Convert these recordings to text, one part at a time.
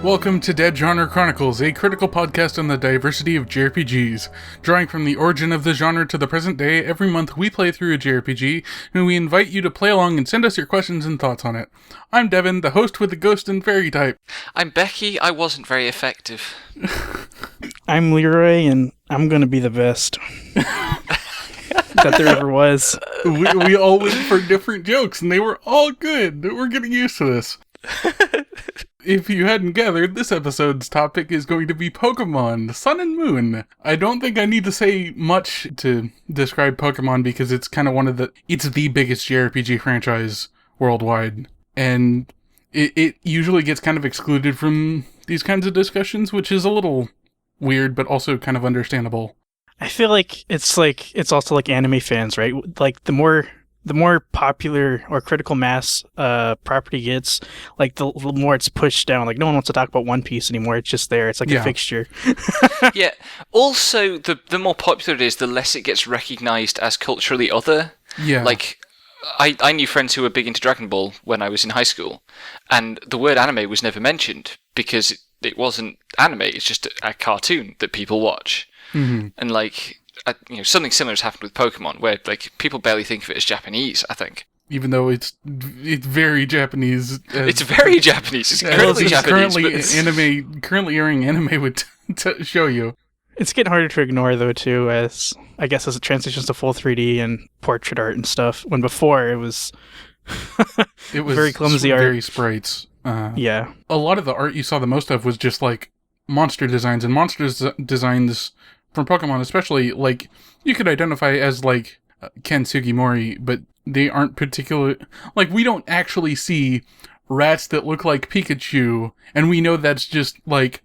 Welcome to Dead Genre Chronicles, a critical podcast on the diversity of JRPGs. Drawing from the origin of the genre to the present day, every month we play through a JRPG, and we invite you to play along and send us your questions and thoughts on it. I'm Devin, the host with the ghost and fairy type. I'm Becky, I wasn't very effective. I'm Leroy, and I'm gonna be the best that there ever was. We all went for different jokes, and they were all good. We're getting used to this. If you hadn't gathered, this episode's topic is going to be Pokemon, Sun and Moon. I don't think I need to say much to describe Pokemon because it's kind of it's the biggest JRPG franchise worldwide. And it usually gets kind of excluded from these kinds of discussions, which is a little weird, but also kind of understandable. I feel like it's also like anime fans, right? Like the more popular or critical mass property gets, like the more it's pushed down. Like no one wants to talk about One Piece anymore. It's just there. It's like a fixture. Yeah. Also, the more popular it is, the less it gets recognized as culturally other. Yeah. Like, I knew friends who were big into Dragon Ball when I was in high school, and the word anime was never mentioned because it wasn't anime. It's just a cartoon that people watch. Mm-hmm. And like, something similar has happened with Pokemon, where like people barely think of it as Japanese. I think, even though it's very Japanese. It's very Japanese. It's incredibly Japanese. Currently airing anime would show you. It's getting harder to ignore though too, as it transitions to full 3D and portrait art and stuff. When before it was very clumsy art, very sprites. Yeah, a lot of the art you saw the most of was just like monster designs, and designs from Pokemon especially, like, you could identify as, like, Ken Sugimori, but they aren't particular... Like, we don't actually see rats that look like Pikachu, and we know that's just, like,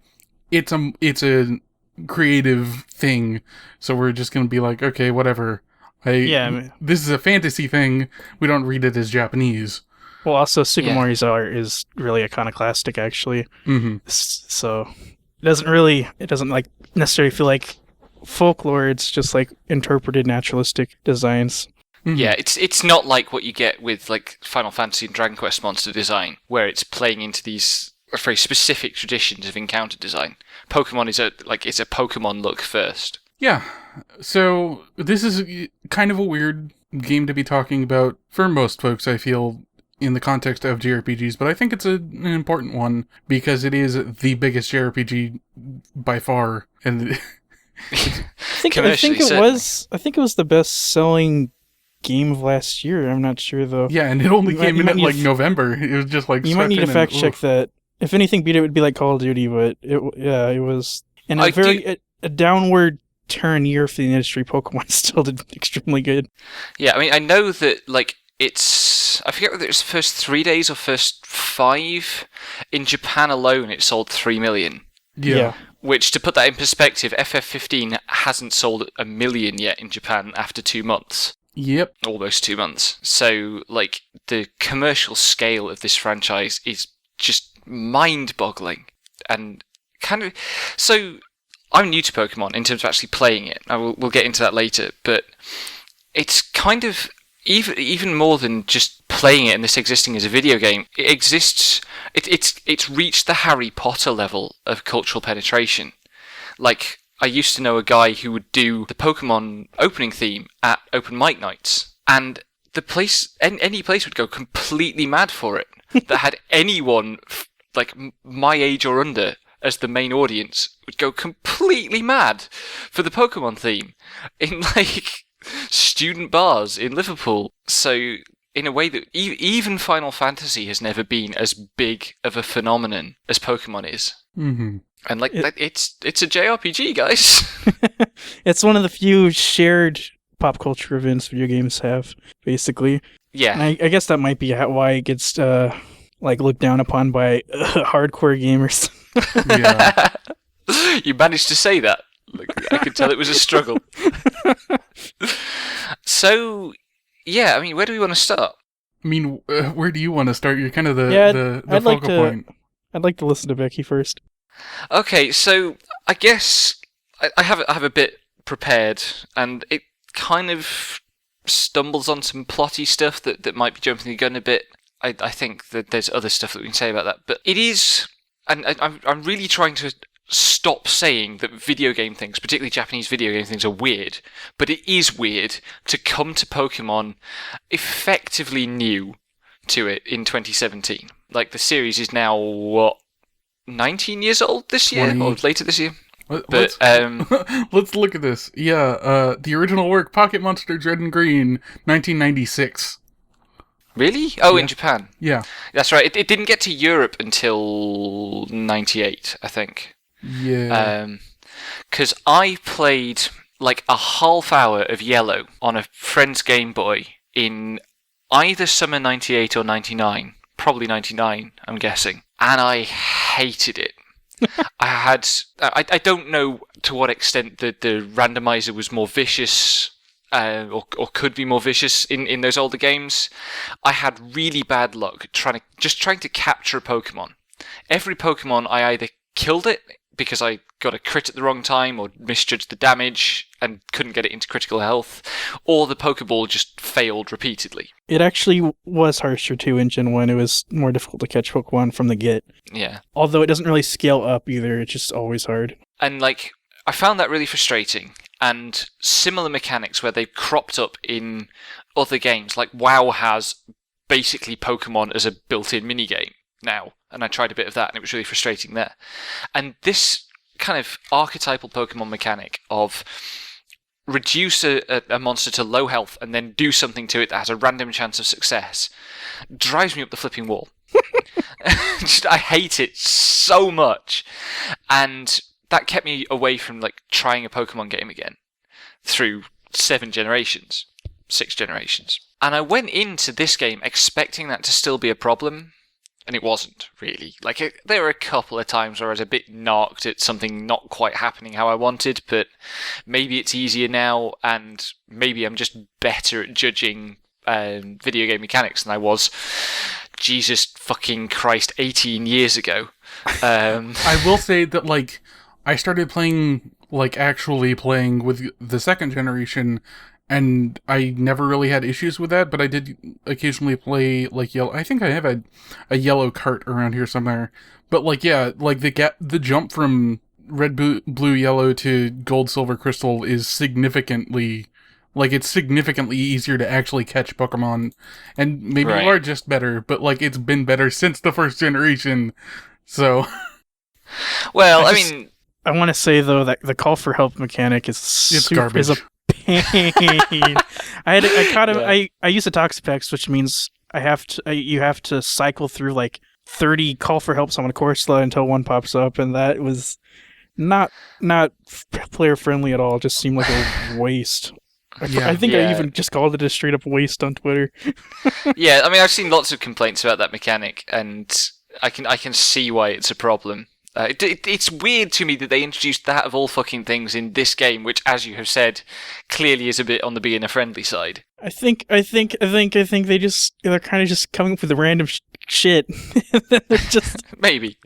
it's a creative thing, so we're just gonna be like, okay, whatever. This is a fantasy thing, we don't read it as Japanese. Well, also, Sugimori's art is really iconoclastic, actually. Mm-hmm. So, it doesn't, like, necessarily feel like folklore. It's just like interpreted naturalistic designs. Mm-hmm. Yeah, it's not like what you get with like Final Fantasy and Dragon Quest monster design, where it's playing into these very specific traditions of encounter design. Pokemon is it's a Pokemon look first. Yeah, so this is kind of a weird game to be talking about for most folks, I feel, in the context of JRPGs, but I think it's an important one because it is the biggest JRPG by far, and I think it was the best-selling game of last year. I'm not sure though. Yeah, and it only came in like November. It was just like you might need to fact check that. If anything beat it would be like Call of Duty, but it was and a downward turn year for the industry. Pokemon still did extremely good. Yeah, I mean, I know that like I forget whether it's the first 3 days or first 5 in Japan alone. It sold 3 million. Yeah. Which, to put that in perspective, FF15 hasn't sold 1 million yet in Japan after 2 months. Yep. Almost 2 months. So, like, the commercial scale of this franchise is just mind-boggling. And kind of... So, I'm new to Pokemon in terms of actually playing it. We'll get into that later. But it's kind of... Even more than just playing it and this existing as a video game, it exists. It's reached the Harry Potter level of cultural penetration. Like, I used to know a guy who would do the Pokemon opening theme at open mic nights, and the place, any place, would go completely mad for it. That had anyone like my age or under as the main audience would go completely mad for the Pokemon theme in like student bars in Liverpool. So in a way that even Final Fantasy has never been as big of a phenomenon as Pokemon is. Mm-hmm. And like it's a JRPG, guys. It's one of the few shared pop culture events video games have, basically. Yeah. And I guess that might be why it gets like looked down upon by hardcore gamers. Yeah. You managed to say that. Like, I could tell it was a struggle. So, yeah, I mean, where do we want to start? I mean, where do you want to start? You're kind of Yeah, the I'd like focal to- point. I'd like to listen to Becky first. Okay, so I guess I have a bit prepared, and it kind of stumbles on some plotty stuff that might be jumping the gun a bit. I think that there's other stuff that we can say about that, but it is, and I'm really trying to stop saying that video game things, particularly Japanese video game things, are weird, but it is weird to come to Pokemon effectively new to it in 2017. Like, the series is now, what, 19 years old this year? 20. Or later this year? Let's let's look at this. Yeah, the original work, Pocket Monsters Red and Green, 1996. Really? Oh, Yeah. in Japan. Yeah, That's right. It didn't get to Europe until 98, I think. yeah. Because I played like a half hour of Yellow on a friend's Game Boy in either summer 98 or 99. Probably 99, I'm guessing. And I hated it. I don't know to what extent the randomizer was more vicious, or could be more vicious in those older games. I had really bad luck trying to capture a Pokemon. Every Pokemon, I either killed it because I got a crit at the wrong time or misjudged the damage and couldn't get it into critical health, or the Pokeball just failed repeatedly. It actually was harsher too in Gen 1. It was more difficult to catch Pokemon from the get. Yeah. Although it doesn't really scale up either, it's just always hard. And like, I found that really frustrating. And similar mechanics where they've cropped up in other games, like WoW has basically Pokemon as a built-in minigame now, and I tried a bit of that and it was really frustrating there. And this kind of archetypal Pokemon mechanic of reduce a monster to low health and then do something to it that has a random chance of success drives me up the flipping wall. I hate it so much. And that kept me away from like trying a Pokemon game again through 6 generations. And I went into this game expecting that to still be a problem, and it wasn't really. Like, there were a couple of times where I was a bit narked at something not quite happening how I wanted, but maybe it's easier now, and maybe I'm just better at judging video game mechanics than I was, Jesus fucking Christ, 18 years ago. I will say that, like, I started playing, like, actually playing with the second generation, and I never really had issues with that, but I did occasionally play, like, Yellow. I think I have a Yellow cart around here somewhere. But, like, yeah, like, the jump from Red, Blue, Yellow to Gold, Silver, Crystal is significantly... Like, it's significantly easier to actually catch Pokemon. And maybe Right. you are just better, but, like, it's been better since the first generation. So... Well, I just- mean... I want to say though that the call for help mechanic is garbage. is a pain. Yeah. I use a Toxapex, which means you have to cycle through like 30 call for helps on a Corsola until one pops up, and that was not player friendly at all. It just seemed like a waste. Yeah. I think Yeah. I even just called it a straight up waste on Twitter. Yeah, I mean, I've seen lots of complaints about that mechanic, and I can see why it's a problem. It's weird to me that they introduced that of all fucking things in this game, which, as you have said, clearly is a bit on the beginner friendly side. I think they're kind of just coming up with a random shit. They're just Maybe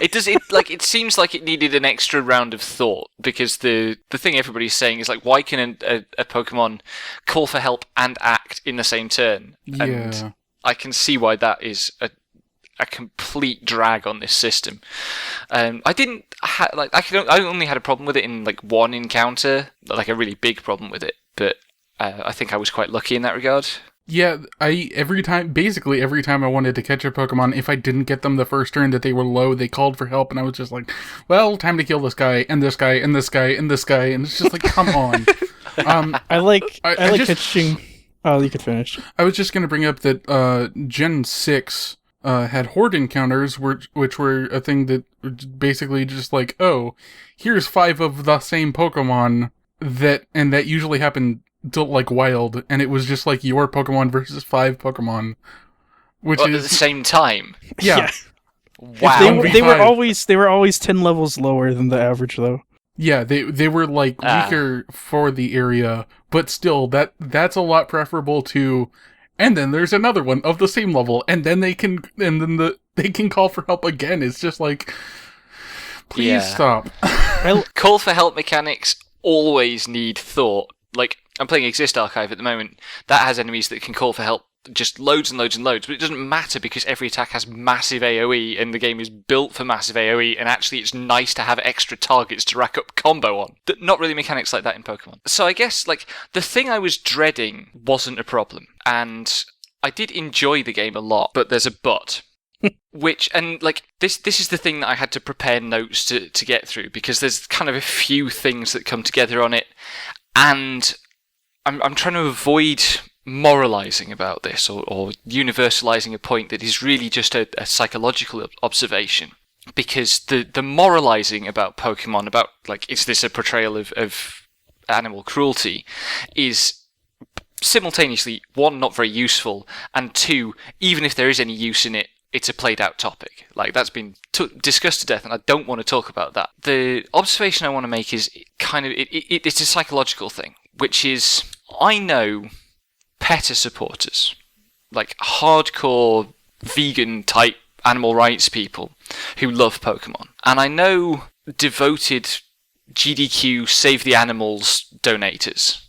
it seems like it needed an extra round of thought, because the thing everybody's saying is like, why can a Pokemon call for help and act in the same turn? Yeah. And I can see why that is a complete drag on this system. I only had a problem with it in like one encounter, like a really big problem with it, but I think I was quite lucky in that regard. Yeah, basically every time I wanted to catch a Pokemon, if I didn't get them the first turn that they were low, they called for help, and I was just like, well, time to kill this guy, and this guy, and this guy, and this guy, and it's just like, come on. I like just- catching. Oh, you could finish. I was just going to bring up that Gen 6 had horde encounters, which were a thing that were basically just like, oh, here's 5 of the same Pokemon, that usually happened to, like, wild, and it was just like your Pokemon versus 5 Pokemon, which But at the is... same time. Yeah. Wow. They were 1v5. they were always 10 levels lower than the average though. Yeah, they were, like, weaker for the area, but still, that's a lot preferable to and then there's another one of the same level, and then they can call for help again. It's just like, please stop. Call for help mechanics always need thought. Like, I'm playing Exist Archive at the moment. That has enemies that can call for help just loads and loads and loads, but it doesn't matter because every attack has massive AoE and the game is built for massive AoE, and actually it's nice to have extra targets to rack up combo on. Not really mechanics like that in Pokemon. So I guess, like, the thing I was dreading wasn't a problem, and I did enjoy the game a lot, but there's a but. Which, and like, this is the thing that I had to prepare notes to get through, because there's kind of a few things that come together on it, and I'm trying to avoid moralizing about this or universalizing a point that is really just a psychological observation, because the moralizing about Pokemon, about like, is this a portrayal of animal cruelty, is simultaneously, one, not very useful, and two, even if there is any use in it, it's a played out topic. Like, that's been discussed to death, and I don't want to talk about that. The observation I want to make is kind of, it's a psychological thing, which is, I know PETA supporters, like hardcore vegan type animal rights people who love Pokemon. And I know devoted GDQ Save the Animals donators.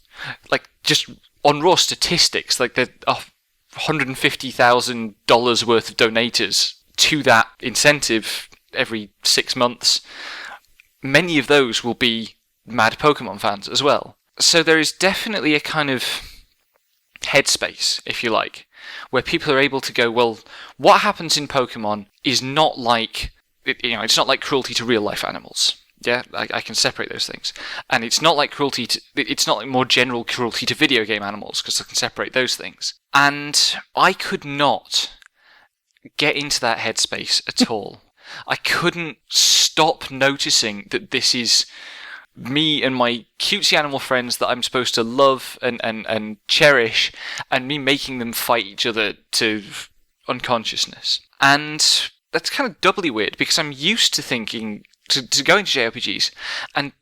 Like, just on raw statistics, like the $150,000 worth of donators to that incentive every 6 months. Many of those will be mad Pokemon fans as well. So there is definitely a kind of headspace, if you like, where people are able to go, well, what happens in Pokemon is not like, it's not like cruelty to real life animals. Yeah, I can separate those things. And it's not like it's not like more general cruelty to video game animals, because I can separate those things. And I could not get into that headspace at all. I couldn't stop noticing that this is me and my cutesy animal friends that I'm supposed to love and cherish, and me making them fight each other to unconsciousness. And that's kind of doubly weird, because I'm used to thinking, to go into JRPGs and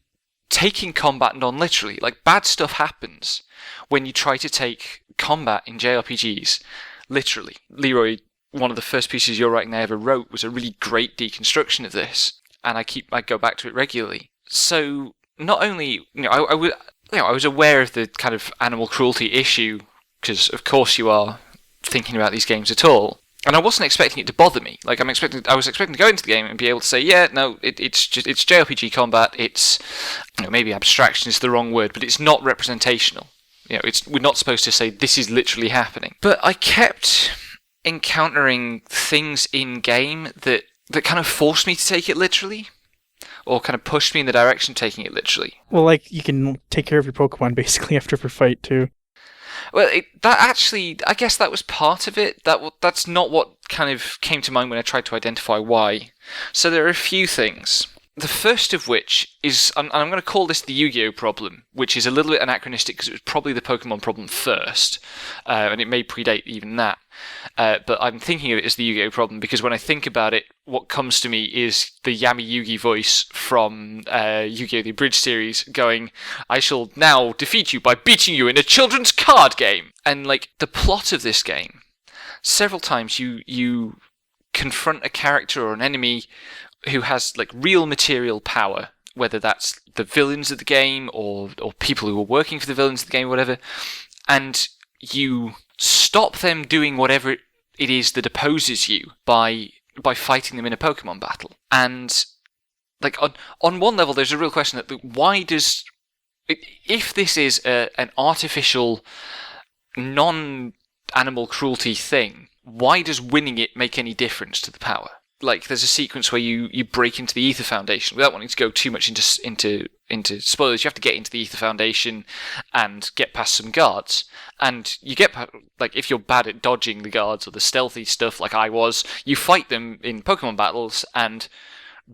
taking combat non-literally. Like, bad stuff happens when you try to take combat in JRPGs literally. Leroy, one of the first pieces you're writing I ever wrote was a really great deconstruction of this, and I go back to it regularly. So not only, I was aware of the kind of animal cruelty issue, because of course you are thinking about these games at all. And I wasn't expecting it to bother me. Like, I was expecting to go into the game and be able to say, yeah, no, it's JRPG combat. It's, maybe abstraction is the wrong word, but it's not representational. We're not supposed to say this is literally happening. But I kept encountering things in game that kind of forced me to take it literally, or kind of pushed me in the direction of taking it literally. Well, like, you can take care of your Pokemon basically after every fight too. Well, I guess that was part of it. That's not what kind of came to mind when I tried to identify why. So there are a few things. The first of which is, and I'm going to call this the Yu-Gi-Oh problem, which is a little bit anachronistic because it was probably the Pokemon problem first, and it may predate even that. But I'm thinking of it as the Yu-Gi-Oh problem because when I think about it, what comes to me is the Yami Yugi voice from Yu-Gi-Oh! The Abridged series going, I shall now defeat you by beating you in a children's card game. And like, the plot of this game, several times you confront a character or an enemy who has like real material power, whether that's the villains of the game or people who are working for the villains of the game or whatever, and you stop them doing whatever it is that opposes you by fighting them in a Pokemon battle. And like on one level, there's a real question that why does, if this is an artificial, non-animal cruelty thing, why does winning it make any difference to the power? Like, there's a sequence where you break into the Ether Foundation without wanting to go too much into spoilers. You have to get into the Ether Foundation and get past some guards, and you get like, if you're bad at dodging the guards or the stealthy stuff, like I was, you fight them in Pokemon battles, and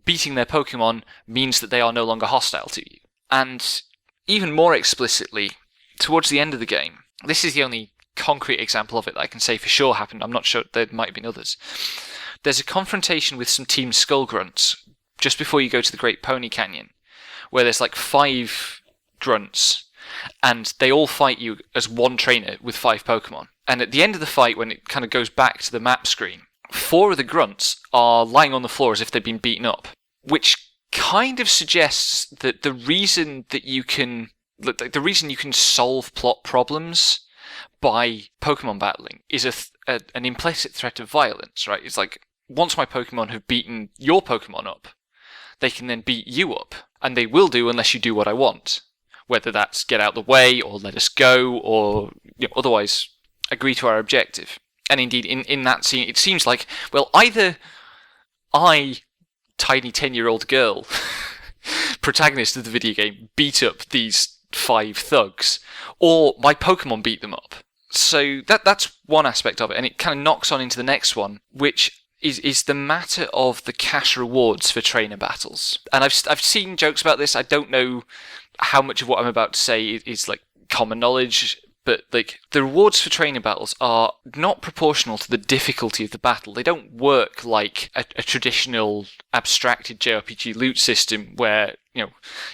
beating their Pokemon means that they are no longer hostile to you. And even more explicitly, towards the end of the game, this is the only concrete example of it that I can say for sure happened. I'm not sure, there might have been others. There's a confrontation with some Team Skull Grunts just before you go to the Great Pony Canyon, where there's like 5 grunts, and they all fight you as one trainer with 5 Pokemon. And at the end of the fight, when it kind of goes back to the map screen, 4 of the grunts are lying on the floor as if they've been beaten up, which kind of suggests that the reason you can solve plot problems by Pokemon battling is an implicit threat of violence, right? It's like, once my Pokemon have beaten your Pokemon up, they can then beat you up, and they will do unless you do what I want. Whether that's get out the way, or let us go, or otherwise agree to our objective. And indeed, in that scene, it seems like, well, either I, tiny 10-year-old girl, protagonist of the video game, beat up these 5 thugs, or my Pokemon beat them up. So that's one aspect of it, and it kind of knocks on into the next one, which is the matter of the cash rewards for trainer battles. And I've seen jokes about this. I don't know how much of what I'm about to say is like common knowledge, but like the rewards for trainer battles are not proportional to the difficulty of the battle. They don't work like a traditional abstracted JRPG loot system where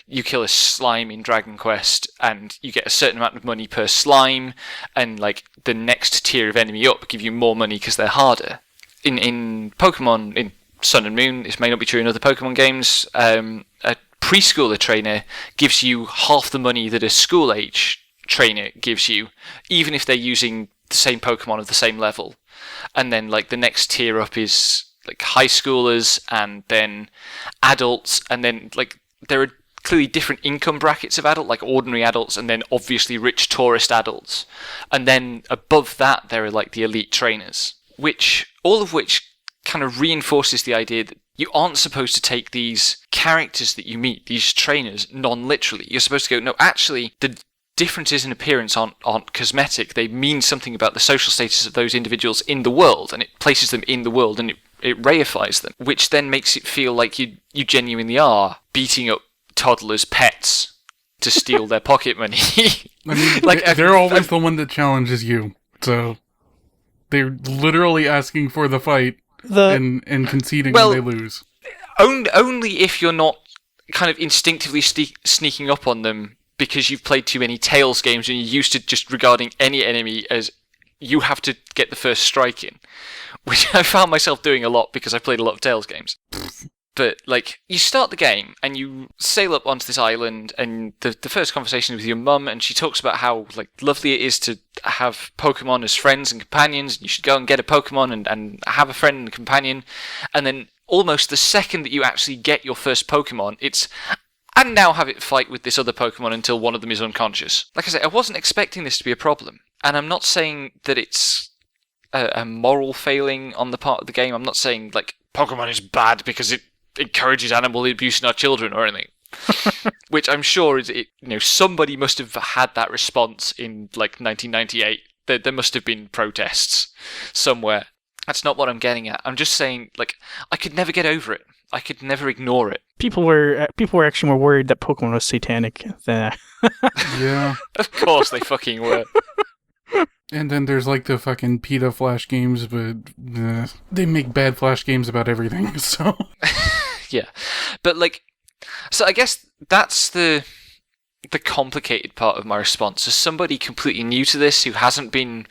you kill a slime in Dragon Quest and you get a certain amount of money per slime, and like the next tier of enemy up give you more money because they're harder. In Pokemon, in Sun and Moon, this may not be true in other Pokemon games, a preschooler trainer gives you half the money that a school-age trainer gives you, even if they're using the same Pokemon of the same level. And then like the next tier up is like high schoolers, and then adults, and then like there are clearly different income brackets of adult, like ordinary adults, and then obviously rich tourist adults. And then above that there are like the elite trainers, all of which kind of reinforces the idea that you aren't supposed to take these characters that you meet, these trainers, non-literally. You're supposed to go, no, actually, the differences in appearance aren't cosmetic. They mean something about the social status of those individuals in the world, and it places them in the world, and it reifies them, which then makes it feel like you genuinely are beating up toddlers' pets to steal their pocket money. I mean, they're always the one that challenges you, so they're literally asking for the fight and conceding when they lose. Only if you're not kind of instinctively sneaking up on them because you've played too many Tales games and you're used to just regarding any enemy as you have to get the first strike in, which I found myself doing a lot because I played a lot of Tales games. But, like, you start the game and you sail up onto this island, and the first conversation is with your mum, and she talks about how, like, lovely it is to have Pokemon as friends and companions, and you should go and get a Pokemon and have a friend and a companion. And then almost the second that you actually get your first Pokemon, it's, and now have it fight with this other Pokemon until one of them is unconscious. Like I said, I wasn't expecting this to be a problem. And I'm not saying that it's a moral failing on the part of the game. I'm not saying, like, Pokemon is bad because it encourages animal abuse in our children or anything. Which I'm sure is somebody must have had that response in like 1998. There must have been protests somewhere. That's not what I'm getting at. I'm just saying, like, I could never get over it. I could never ignore it. People were actually more worried that Pokemon was satanic than. Yeah. Of course they fucking were. And then there's like the fucking PETA Flash games, but they make bad Flash games about everything, so. Yeah. But like, so I guess that's the complicated part of my response. As somebody completely new to this who hasn't been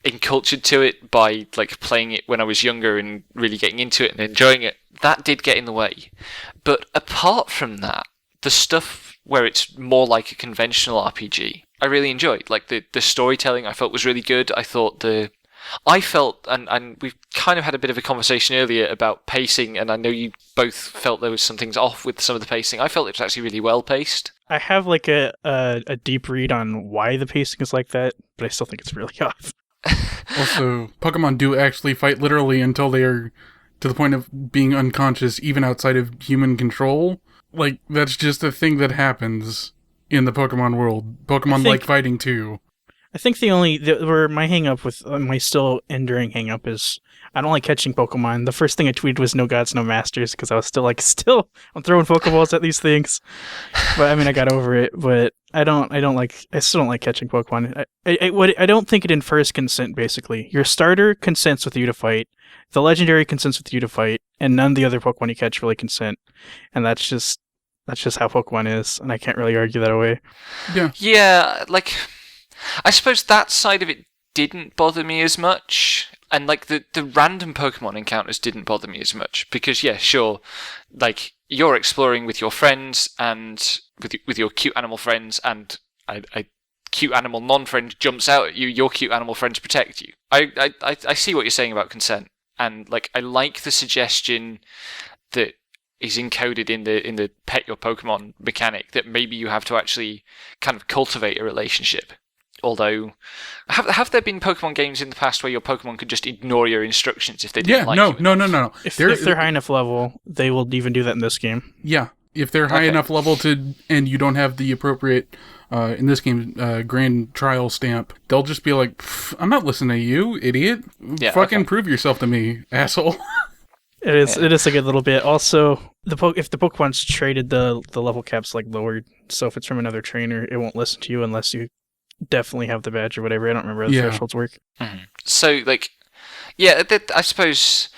encultured to it by like playing it when I was younger and really getting into it and enjoying it, that did get in the way. But apart from that, the stuff where it's more like a conventional RPG, I really enjoyed. Like the storytelling I felt was really good. I felt, and we've kind of had a bit of a conversation earlier about pacing, and I know you both felt there was some things off with some of the pacing. I felt it was actually really well paced. I have like a deep read on why the pacing is like that, but I still think it's really off. Also, Pokemon do actually fight literally until they are to the point of being unconscious, even outside of human control. Like, that's just a thing that happens in the Pokemon world. Pokemon like fighting too. I think where my hang-up with my still enduring hang-up is I don't like catching Pokemon. The first thing I tweeted was no gods, no masters, because I was still I'm throwing Pokeballs at these things. But I mean, I got over it. But I still don't like catching Pokemon. I don't think it infers consent. Basically, your starter consents with you to fight, the legendary consents with you to fight, and none of the other Pokemon you catch really consent. And that's just how Pokemon is, and I can't really argue that away. Yeah. Yeah, like, I suppose that side of it didn't bother me as much. And like the random Pokemon encounters didn't bother me as much because yeah, sure, like you're exploring with your friends and with your cute animal friends, and a cute animal non-friend jumps out at you. Your cute animal friends protect you. I see what you're saying about consent, and like I like the suggestion that is encoded in the pet your Pokemon mechanic that maybe you have to actually kind of cultivate a relationship. Although, have there been Pokemon games in the past where your Pokemon could just ignore your instructions if they didn't like you? No. If they're high enough level, they will even do that in this game. Yeah, if they're high enough level and you don't have the appropriate, in this game, grand trial stamp, they'll just be like, I'm not listening to you, idiot. Yeah, Fucking prove yourself to me, asshole. It is a good little bit. Also, if the Pokemon's traded, the level cap's like lowered. So if it's from another trainer, it won't listen to you unless you definitely have the badge or whatever. I don't remember how the thresholds work. Mm-hmm. So, like, yeah, I suppose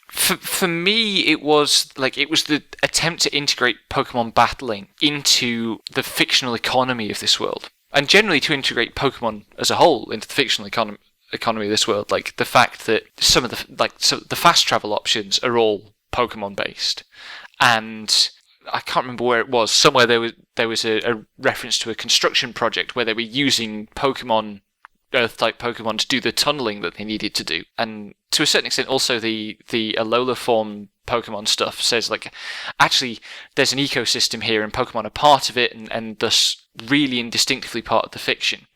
for me it was the attempt to integrate Pokemon battling into the fictional economy of this world, and generally to integrate Pokemon as a whole into the fictional economy of this world. Like the fact that some of the fast travel options are all Pokemon based, and I can't remember where it was. Somewhere there was a reference to a construction project where they were using Pokemon, Earth-type Pokemon, to do the tunneling that they needed to do. And to a certain extent, also the Alola form Pokemon stuff says, like, actually, there's an ecosystem here and Pokemon are part of it and thus really indistinctively part of the fiction.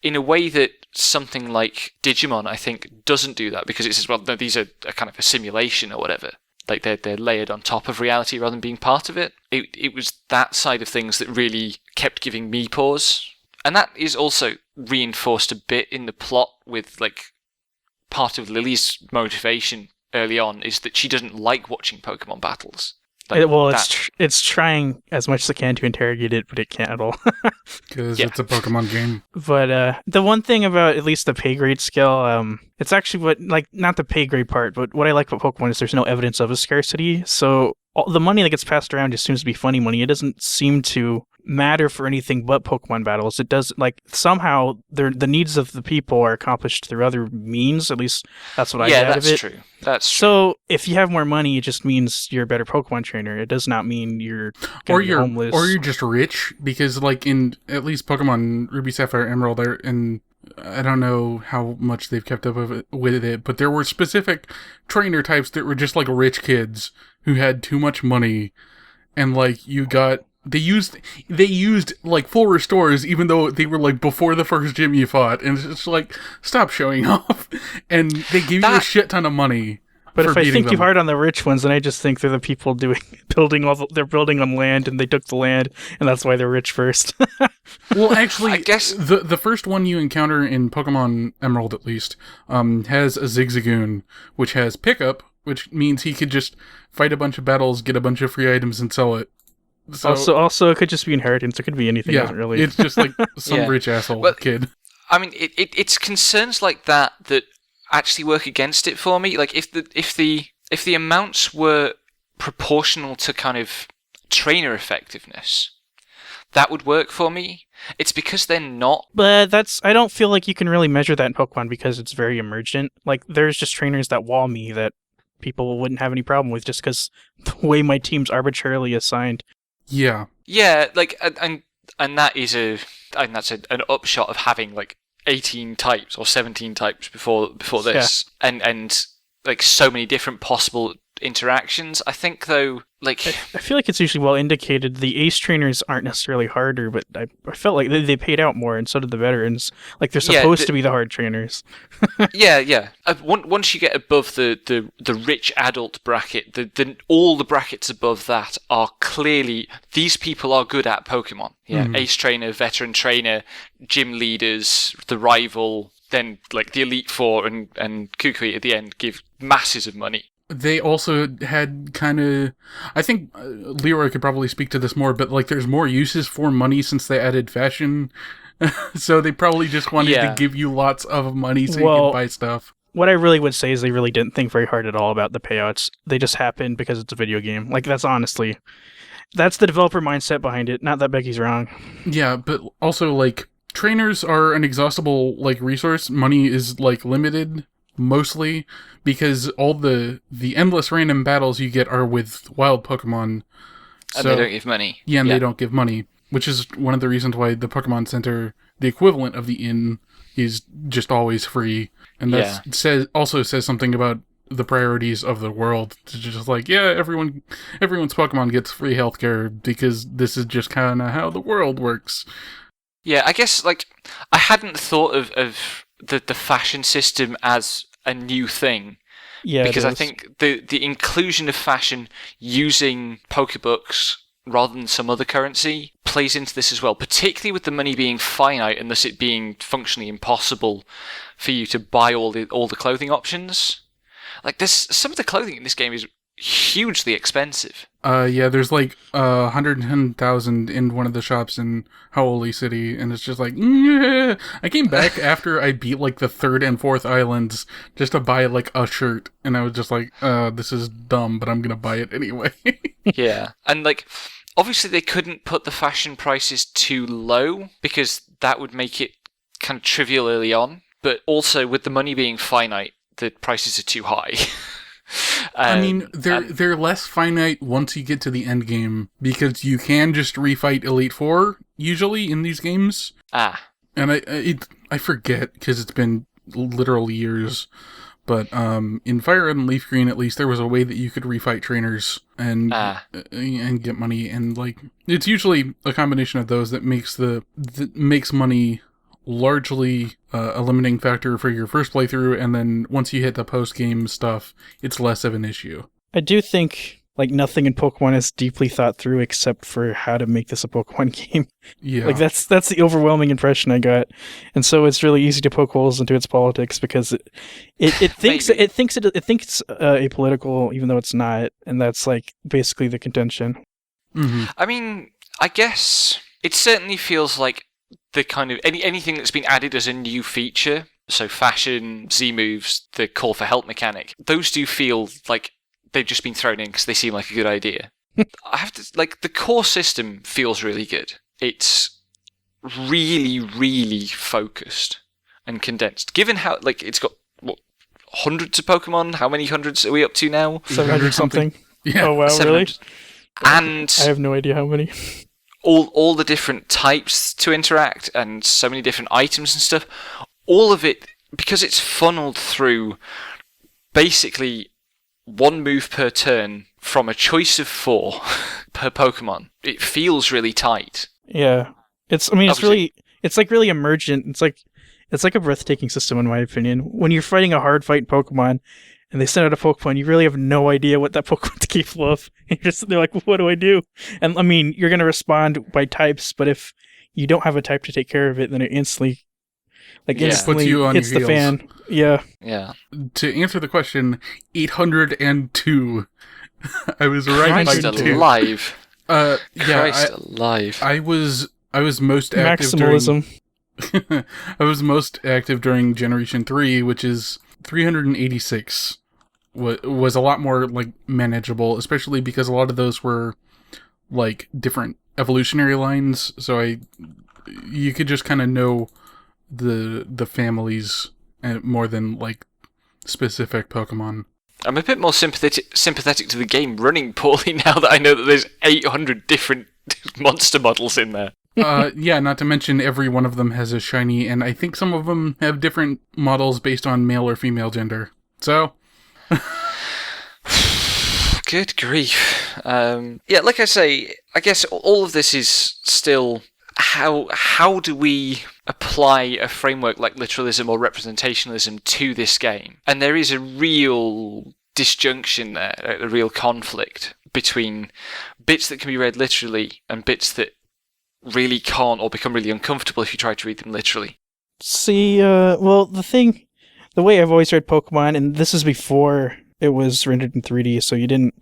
In a way that something like Digimon, I think, doesn't do that, because it says, well, no, these are a kind of a simulation or whatever. Like they're layered on top of reality rather than being part of it. It was that side of things that really kept giving me pause. And that is also reinforced a bit in the plot with, like, part of Lily's motivation early on is that she doesn't like watching Pokemon battles. Like, it's trying as much as it can to interrogate it, but it can't at all. Because it's a Pokemon game. But the one thing about at least the pay grade skill, it's actually not the pay grade part, but what I like about Pokemon is there's no evidence of a scarcity. So the money that gets passed around just seems to be funny money. It doesn't seem to matter for anything but Pokemon battles. It does, like, somehow the needs of the people are accomplished through other means. At least that's what I get out of it. Yeah, that's true. So if you have more money, it just means you're a better Pokemon trainer. It does not mean you're homeless. Or you're just rich, because like in at least Pokemon Ruby, Sapphire, Emerald, and I don't know how much they've kept up with it, but there were specific trainer types that were just like rich kids who had too much money, and like they used like full restores even though they were like before the first gym you fought, and it's just like, stop showing off. And they give you a shit ton of money. But if I think too hard on the rich ones, then I just think they're the people they're building on land, and they took the land, and that's why they're rich first. Well, actually, I guess the first one you encounter in Pokemon Emerald, at least, has a Zigzagoon, which has pickup, which means he could just fight a bunch of battles, get a bunch of free items, and sell it. So, also, it could just be inheritance. It could be anything. Yeah, doesn't really. It's just like some rich asshole kid. I mean, it's concerns like that actually work against it for me. Like if the amounts were proportional to kind of trainer effectiveness, that would work for me. It's because they're not. But I don't feel like you can really measure that in Pokemon because it's very emergent. Like there's just trainers that wall me that people wouldn't have any problem with just because the way my team's arbitrarily assigned. Yeah. Yeah, like and that's an upshot of having like 18 types or 17 types before this, and like so many different possible interactions. I think though, like I feel like it's usually well indicated. The ace trainers aren't necessarily harder, but I felt like they paid out more, and so did the veterans. Like they're supposed to be the hard trainers. Yeah. Once you get above the rich adult bracket, then all the brackets above that are clearly, these people are good at Pokemon. Yeah, ace trainer, veteran trainer, gym leaders, the rival, then like the Elite Four and Kukui at the end give masses of money. They also had kind of, I think Leroy could probably speak to this more, but like there's more uses for money since they added fashion. So they probably just wanted to give you lots of money so you can buy stuff. What I really would say is they really didn't think very hard at all about the payouts. They just happened because it's a video game. Like that's the developer mindset behind it. Not that Becky's wrong. Yeah, but also like trainers are an exhaustible like resource. Money is like limited mostly because all the endless random battles you get are with wild Pokemon. And they don't give money. Yeah, and they don't give money, which is one of the reasons why the Pokemon Center, the equivalent of the inn, is just always free. And that also says something about the priorities of the world. It's just like, yeah, everyone's Pokemon gets free healthcare because this is just kind of how the world works. Yeah, I guess, like, I hadn't thought of the fashion system as a new thing. Yeah, because I think the inclusion of fashion using Pokebooks rather than some other currency plays into this as well, particularly with the money being finite and thus it being functionally impossible for you to buy all the clothing options. Like, there's some of the clothing in this game is hugely expensive. Yeah, there's like 110,000 in one of the shops in Howley City, and it's just like, yeah. I came back after I beat like the 3rd and 4th islands just to buy like a shirt, and I was just like, this is dumb, but I'm gonna buy it anyway. Yeah, and like, obviously they couldn't put the fashion prices too low because that would make it kind of trivial early on, but also with the money being finite, the prices are too high. I mean, they're less finite once you get to the end game, because you can just refight Elite Four, usually, in these games. And I forget, because it's been literal years, but in Fire Red and Leaf Green, at least, there was a way that you could refight trainers and get money, and like, it's usually a combination of those that makes money largely a limiting factor for your first playthrough, and then once you hit the post-game stuff, it's less of an issue. I do think like nothing in Pokemon is deeply thought through except for how to make this a Pokemon game. Yeah, like that's the overwhelming impression I got, and so it's really easy to poke holes into its politics because it thinks it's apolitical even though it's not, and that's like basically the contention. Mm-hmm. I mean, I guess it certainly feels like the kind of anything that's been added as a new feature, so fashion, Z moves, the call for help mechanic, those do feel like they've just been thrown in because they seem like a good idea. I have to, like, the core system feels really good. It's really, really focused and condensed. Given how, like, it's got, what, hundreds of Pokemon? How many hundreds are we up to now? 700 something. Yeah. Oh, wow, really? And I have no idea how many. all the different types to interact and so many different items and stuff. All of it, because it's funneled through basically one move per turn from a choice of 4 per Pokemon. It feels really tight. Yeah. It's like really emergent. It's like a breathtaking system in my opinion. When you're fighting a hard fight in Pokemon and they send out a Pokemon, you really have no idea what that Pokemon's capable of. And they're like, what do I do? And I mean, you're going to respond by types, but if you don't have a type to take care of it, then it instantly puts you on hits your the heels. fan. Yeah. Yeah. To answer the question, 802. I was right. Christ alive. Christ alive. I was most active Maximalism. during. I was most active during Generation 3, which is 386. Was a lot more like manageable, especially because a lot of those were like different evolutionary lines. So you could just kind of know the families more than like specific Pokemon. I'm a bit more sympathetic to the game running poorly now that I know that there's 800 different monster models in there. Yeah, not to mention every one of them has a shiny, and I think some of them have different models based on male or female gender. So, good grief. Yeah, like I say, I guess all of this is still how do we apply a framework like literalism or representationalism to this game? And there is a real disjunction there, a real conflict between bits that can be read literally and bits that really can't or become really uncomfortable if you try to read them literally. See, well, the way I've always read Pokemon, and this is before it was rendered in 3D, so you didn't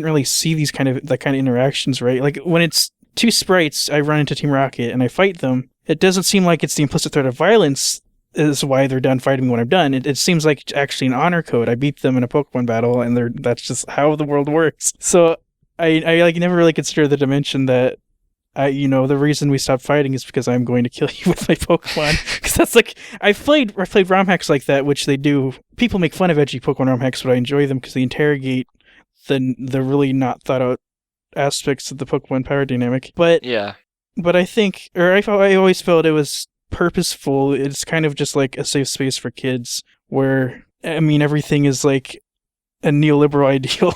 really see these kind of interactions, right? Like when it's two sprites, I run into Team Rocket and I fight them. It doesn't seem like it's the implicit threat of violence is why they're done fighting me when I'm done. It seems like it's actually an honor code. I beat them in a Pokemon battle, and that's just how the world works. So I like never really consider the dimension that the reason we stopped fighting is because I'm going to kill you with my Pokemon. Because that's like, I've played ROM hacks like that, which they do. People make fun of edgy Pokemon ROM hacks, but I enjoy them because they interrogate the really not thought out aspects of the Pokemon power dynamic. But I think, I always felt it was purposeful. It's kind of just like a safe space for kids, where everything is like a neoliberal ideal,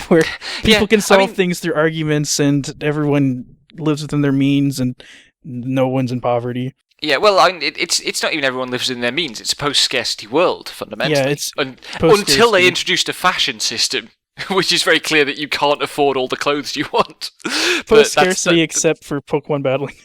where people can solve things through arguments, and everyone lives within their means, and no one's in poverty. Yeah, well, it's not even everyone lives in their means. It's a post-scarcity world, fundamentally. Yeah, it's until they introduced a fashion system, which is very clear that you can't afford all the clothes you want. Post-scarcity, except for Pokemon battling.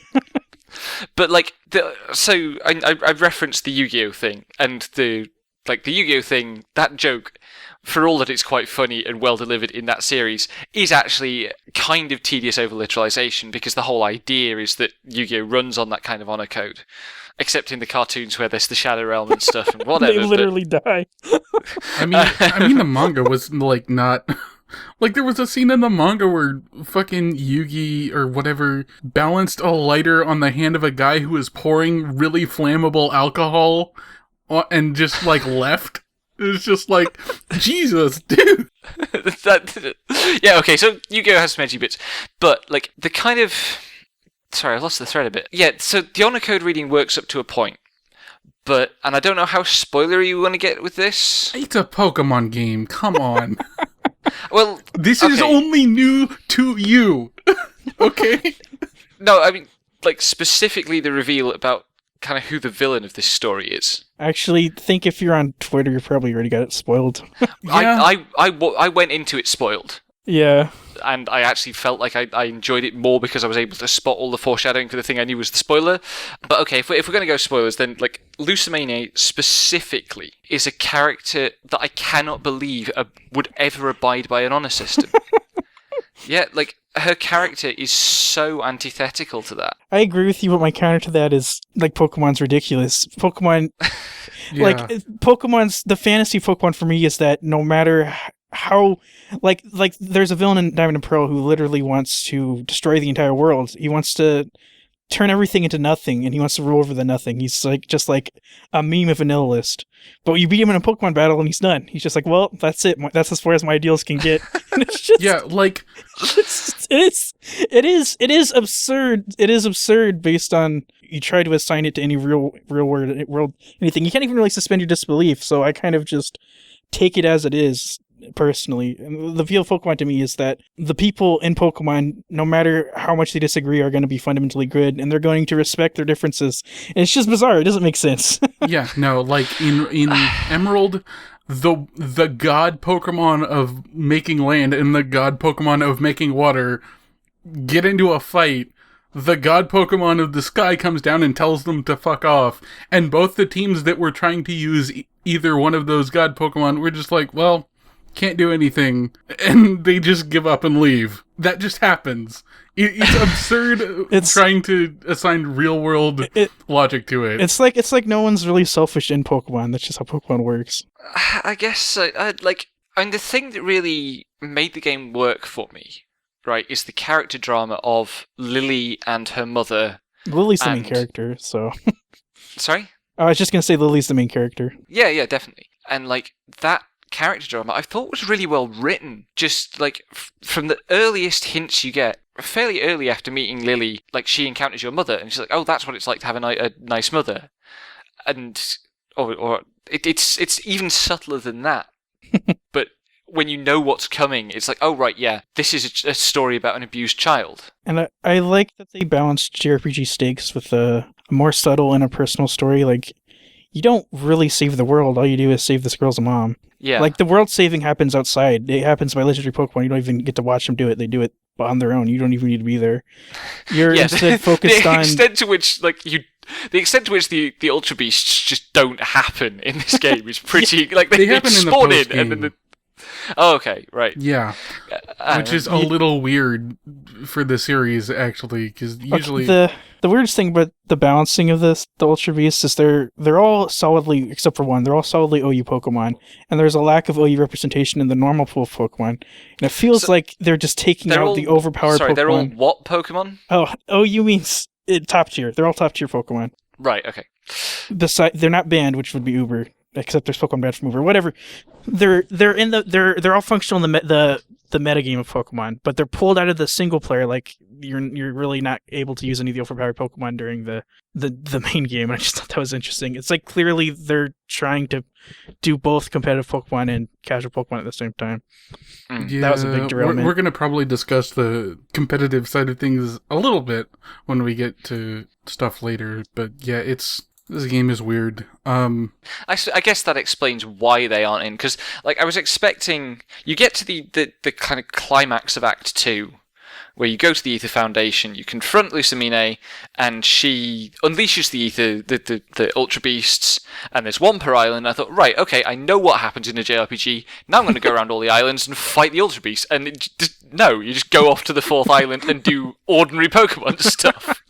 But like, I referenced the Yu-Gi-Oh thing, and the Yu-Gi-Oh thing, that joke, for all that it's quite funny and well delivered in that series, is actually kind of tedious over-literalization, because the whole idea is that Yu-Gi-Oh runs on that kind of honor code. Except in the cartoons where there's the Shadow Realm and stuff and whatever. They literally die. I mean, the manga was like not... Like, there was a scene in the manga where fucking Yugi or whatever balanced a lighter on the hand of a guy who was pouring really flammable alcohol and just, like, left. It was just like, Jesus, dude. Yeah, okay, so Yu-Gi-Oh has some edgy bits. But, like, the kind of... Sorry, I lost the thread a bit. Yeah, so the honor code reading works up to a point. But, and I don't know how spoilery you want to get with this. It's a Pokemon game, come on. Well, this is only new to you, okay? No, I mean, like, specifically the reveal about kind of who the villain of this story is. I actually think if you're on Twitter, you probably already got it spoiled. Yeah. I went into it spoiled. Yeah. And I actually felt like I enjoyed it more because I was able to spot all the foreshadowing for the thing I knew was the spoiler. But okay, if we're going to go spoilers, then like Lucamine specifically is a character that I cannot believe would ever abide by an honor system. Yeah, like her character is so antithetical to that. I agree with you, but my counter to that is like Pokemon's ridiculous. Pokemon, the fantasy Pokemon for me is that no matter how, like there's a villain in Diamond and Pearl who literally wants to destroy the entire world. He wants to turn everything into nothing, and he wants to rule over the nothing. He's like just like a meme of a nihilist. But you beat him in a Pokemon battle, and he's done. He's just like, well, that's it. That's as far as my ideals can get. And it's just, it is absurd. It is absurd based on you try to assign it to any real world anything. You can't even really suspend your disbelief. So I kind of just take it as it is. Personally, the appeal of Pokemon to me is that the people in Pokemon, no matter how much they disagree, are going to be fundamentally good, and they're going to respect their differences. And it's just bizarre. It doesn't make sense. Yeah, no, like in Emerald, the god Pokemon of making land and the god Pokemon of making water get into a fight. The god Pokemon of the sky comes down and tells them to fuck off. And both the teams that were trying to use either one of those god Pokemon were just like, well, can't do anything, and they just give up and leave. That just happens. It's absurd trying to assign real world logic to it. It's like no one's really selfish in Pokemon. That's just how Pokemon works. I guess the thing that really made the game work for me, right, is the character drama of Lily and her mother. Lily's the main character, so. Sorry? I was just gonna say Lily's the main character. Yeah, definitely. And like that character drama I thought was really well written. Just like from the earliest hints you get, fairly early after meeting Lily, like she encounters your mother and she's like, oh, that's what it's like to have a nice mother. And or it's even subtler than that. But when you know what's coming, it's like, oh right, yeah, this is a story about an abused child. And I like that they balanced JRPG stakes with a more subtle and a personal story. Like, you don't really save the world. All you do is save this girl's mom. Yeah. Like, the world saving happens outside. It happens by legendary Pokemon. You don't even get to watch them do it. They do it on their own. You don't even need to be there. You're instead focused on... The extent to which the Ultra Beasts just don't happen in this game is pretty... Like, they happen spawn in and then Oh, okay, right. Yeah, which is a little weird for the series, actually, because usually... The weirdest thing about the balancing of the Ultra Beasts is they're all solidly, except for one, they're all solidly OU Pokemon, and there's a lack of OU representation in the normal pool of Pokemon, and it feels like they're just taking out the overpowered Pokemon. They're all what Pokemon? Oh, OU means top tier. They're all top tier Pokemon. Right, okay. They're not banned, which would be Uber, except there's Pokemon banned from Uber. Whatever. They're all functional in the metagame of Pokemon, but they're pulled out of the single player. Like you're really not able to use any of the overpowered Pokemon during the main game. And I just thought that was interesting. It's like clearly they're trying to do both competitive Pokemon and casual Pokemon at the same time. Yeah, that was a big derailment. We're going to probably discuss the competitive side of things a little bit when we get to stuff later. But yeah, this game is weird. I guess that explains why they aren't in, because like I was expecting, you get to the kind of climax of Act 2, where you go to the Ether Foundation, you confront Lucamine, and she unleashes the Ether, the Ultra Beasts, and there's one per island. I thought, right, okay, I know what happens in a JRPG. Now I'm going to go around all the islands and fight the Ultra Beasts. And no, you just go off to the 4th island and do ordinary Pokemon stuff,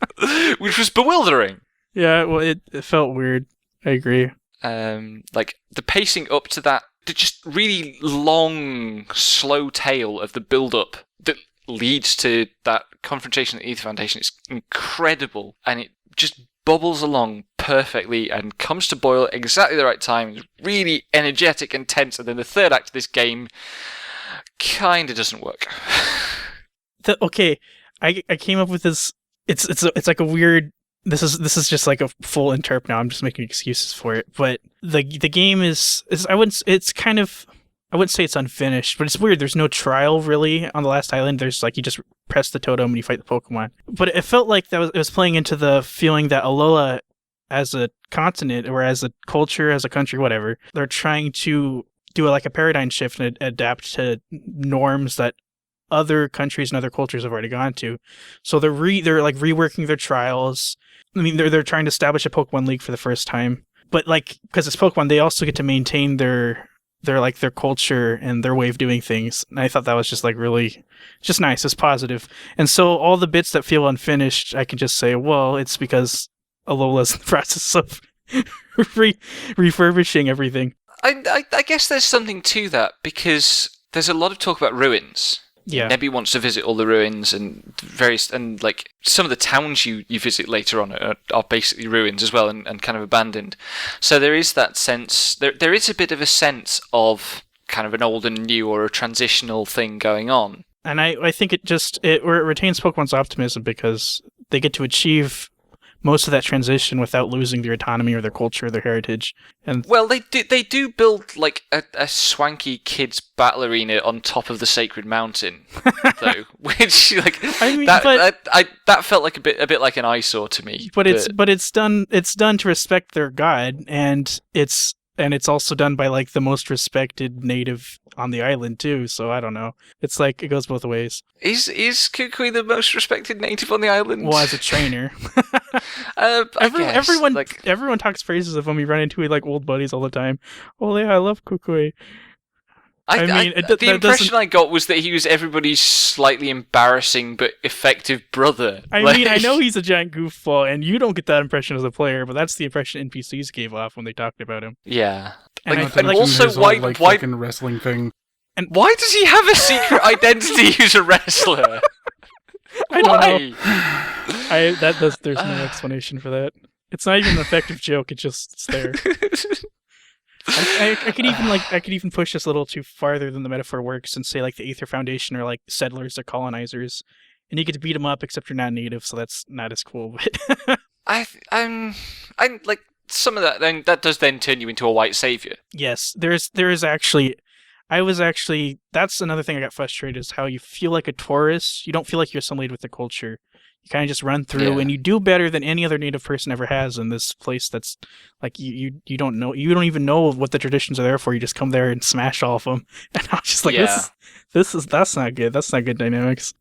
which was bewildering. Yeah, well, it felt weird. I agree. Like the pacing up to that, the just really long, slow tail of the build-up that leads to that confrontation at the Ether Foundation is incredible, and it just bubbles along perfectly and comes to boil at exactly the right time. It's really energetic and tense, and then the third act of this game kind of doesn't work. Okay, I came up with this. It's like a weird. This is just like a full interp now. I'm just making excuses for it. But the game is I wouldn't say it's unfinished, but it's weird. There's no trial really on the last island. There's like you just press the totem and you fight the Pokemon. But it felt like it was playing into the feeling that Alola as a continent or as a culture, as a country, whatever, they're trying to do like a paradigm shift and adapt to norms that other countries and other cultures have already gone to. So they're like reworking their trials. I mean, they're trying to establish a Pokemon League for the first time. But like, because it's Pokemon, they also get to maintain their culture and their way of doing things. And I thought that was just like really, just nice. It's positive. And so all the bits that feel unfinished, I can just say, well, it's because Alola's in the process of refurbishing everything. I guess there's something to that, because there's a lot of talk about ruins. Yeah. Nebby wants to visit all the ruins and like some of the towns you visit later on are basically ruins as well and kind of abandoned. So there is that sense, there is a bit of a sense of kind of an old and new or a transitional thing going on. And I think it retains Pokemon's optimism because they get to achieve most of that transition without losing their autonomy or their culture or their heritage. And well, they do build like a swanky kids battle arena on top of the sacred mountain, though, which like I mean, that felt like a bit like an eyesore to me. But it's done to respect their god, and it's also done by like the most respected native on the island too. So I don't know. It's like it goes both ways. Is Kukui the most respected native on the island? Well, as a trainer, everyone talks praises of him. We run into like old buddies all the time. Oh yeah, I love Kukui. The impression I got was that he was everybody's slightly embarrassing but effective brother. I mean, I know he's a giant goofball, and you don't get that impression as a player, but that's the impression NPCs gave off when they talked about him. Yeah. And also, why fucking wrestling thing? And why does he have a secret identity as a wrestler? I don't know. There's no explanation for that. It's not even an effective joke. It's there. I could even push this a little too farther than the metaphor works and say like the Aether Foundation are like settlers or colonizers, and you get to beat them up except you're not native, so that's not as cool. But I'm like some of that. Then that does then turn you into a white savior. Yes, there is actually. That's another thing I got frustrated is how you feel like a tourist. You don't feel like you're assimilated with the culture. You kind of just run through and you do better than any other native person ever has in this place that's like you don't know, you don't even know what the traditions are there for. You just come there and smash all of them. And I'm just like, that's not good. That's not good dynamics.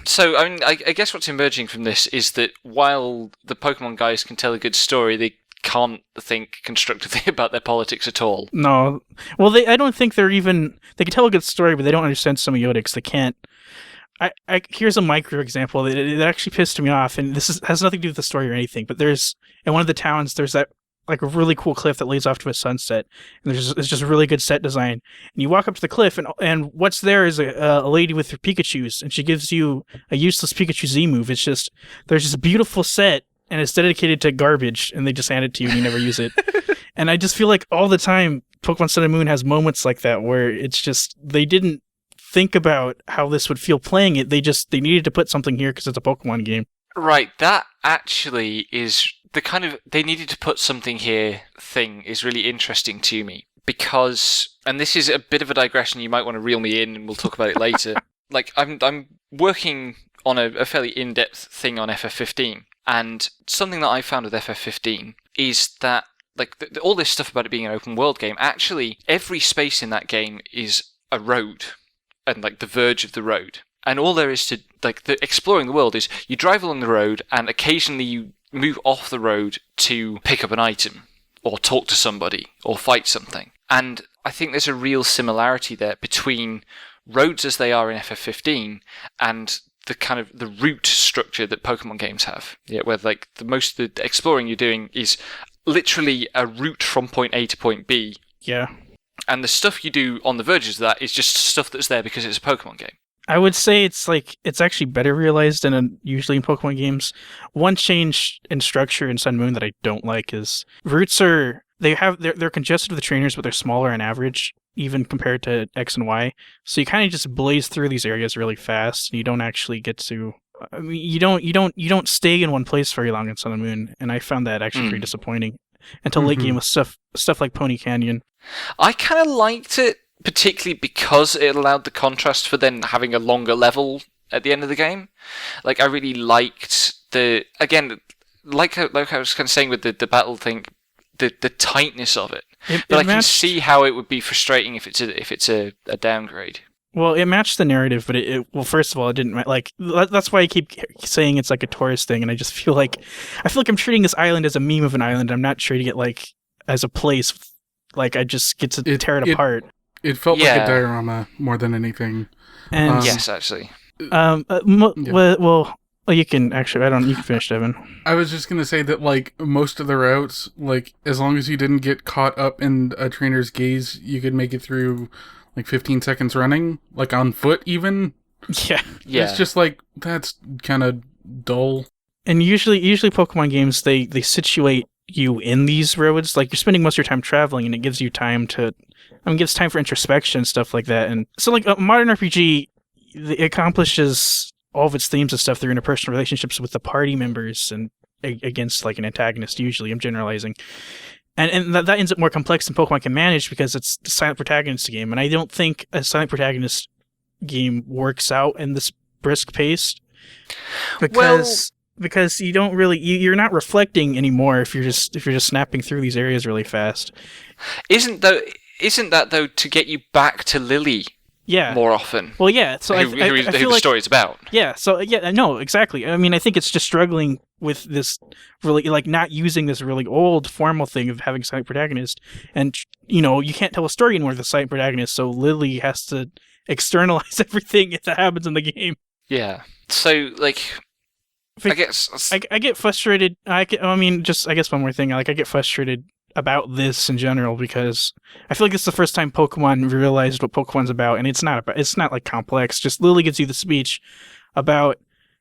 So, I mean, I guess what's emerging from this is that while the Pokemon guys can tell a good story, they can't think constructively about their politics at all. No. Well, I don't think they're even... They can tell a good story, but they don't understand semiotics. They can't... Here's a micro example that actually pissed me off, and has nothing to do with the story or anything, but there's... In one of the towns, there's that like a really cool cliff that leads off to a sunset, and it's just a really good set design. And you walk up to the cliff, and what's there is a lady with her Pikachus, and she gives you a useless Pikachu Z move. It's just... There's this beautiful set, and it's dedicated to garbage, and they just hand it to you and you never use it. And I just feel like all the time Pokemon Sun and Moon has moments like that where it's just they didn't think about how this would feel playing it. They needed to put something here because it's a Pokemon game. Right, that actually is the kind of they needed to put something here thing is really interesting to me because, and this is a bit of a digression, you might want to reel me in and we'll talk about it later. Like I'm working on a fairly in-depth thing on FF15, and something that I found with FF15 is that like all this stuff about it being an open world game, actually every space in that game is a road and like the verge of the road. And all there is to like exploring the world is you drive along the road and occasionally you move off the road to pick up an item or talk to somebody or fight something. And I think there's a real similarity there between roads as they are in FF15 and the kind of the route structure that Pokemon games have. Yeah, where like the exploring you're doing is literally a route from point A to point B. Yeah. And the stuff you do on the verges of that is just stuff that's there because it's a Pokemon game. I would say it's actually better realized than usually in Pokemon games. One change in structure in Sun and Moon that I don't like is routes they're congested with the trainers, but they're smaller on average, even compared to X and Y. So you kind of just blaze through these areas really fast, and you don't actually get to. I mean, you don't stay in one place very long in Sun and Moon, and I found that actually pretty disappointing until late game with stuff like Pony Canyon. I kind of liked it, particularly because it allowed the contrast for then having a longer level at the end of the game. Like, I really liked again, like I was kind of saying with the battle thing, the tightness of it. But I can see how it would be frustrating if it's a downgrade. Well, it matched the narrative, but well, first of all, it didn't that's why I keep saying it's like a tourist thing, and I just feel like I'm treating this island as a meme of an island. I'm not treating it like as a place. Like I just get to tear it apart. It felt like a diorama more than anything. And yes, actually. Well, you can actually. You can finish, Devin. I was just gonna say that, like, most of the routes, like, as long as you didn't get caught up in a trainer's gaze, you could make it through, like, 15 seconds running, like on foot even. Yeah. It's just like that's kind of dull. And usually Pokemon games they situate you in these roads. Like you're spending most of your time traveling, and it gives you time gives time for introspection and stuff like that. And so, like a modern RPG, it accomplishes all of its themes and stuff through interpersonal relationships with the party members and against like an antagonist. Usually, I'm generalizing, and that ends up more complex than Pokemon can manage because it's the silent protagonist game. And I don't think a silent protagonist game works out in this brisk pace because you don't really you're not reflecting anymore if you're just snapping through these areas really fast. Isn't that though to get you back to Lily? Yeah. More often. Well, yeah. So who the story's about. Yeah. So yeah, no, exactly. I mean, I think it's just struggling with this really like not using this really old formal thing of having a silent protagonist, and you can't tell a story anymore with a silent protagonist, so Lily has to externalize everything that happens in the game. Yeah. So like, I guess I get frustrated. I guess one more thing. Like I get frustrated about this in general because I feel like it's the first time Pokemon realized what Pokemon's about, and it's not like complex. Just Lily gives you the speech about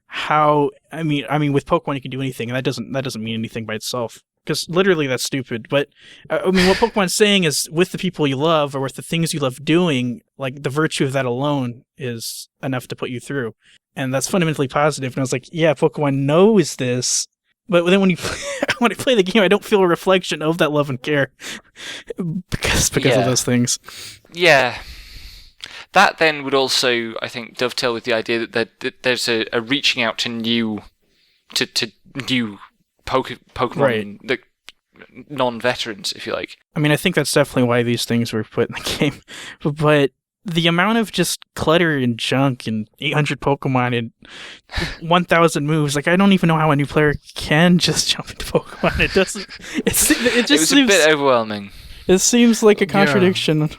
how I mean with Pokemon you can do anything, and that doesn't mean anything by itself because literally that's stupid. But I mean what Pokemon's saying is with the people you love or with the things you love doing, like the virtue of that alone is enough to put you through, and that's fundamentally positive. And I was like, yeah, Pokemon knows this. But then when I play the game, I don't feel a reflection of that love and care because of those things. Yeah. That then would also, I think, dovetail with the idea that there's a reaching out to new Pokemon, right. The non-veterans, if you like. I mean, I think that's definitely why these things were put in the game. But the amount of just clutter and junk and 800 Pokemon and 1,000 moves, like I don't even know how a new player can just jump into Pokemon. It doesn't. It just was seems, a bit overwhelming. It seems like a contradiction.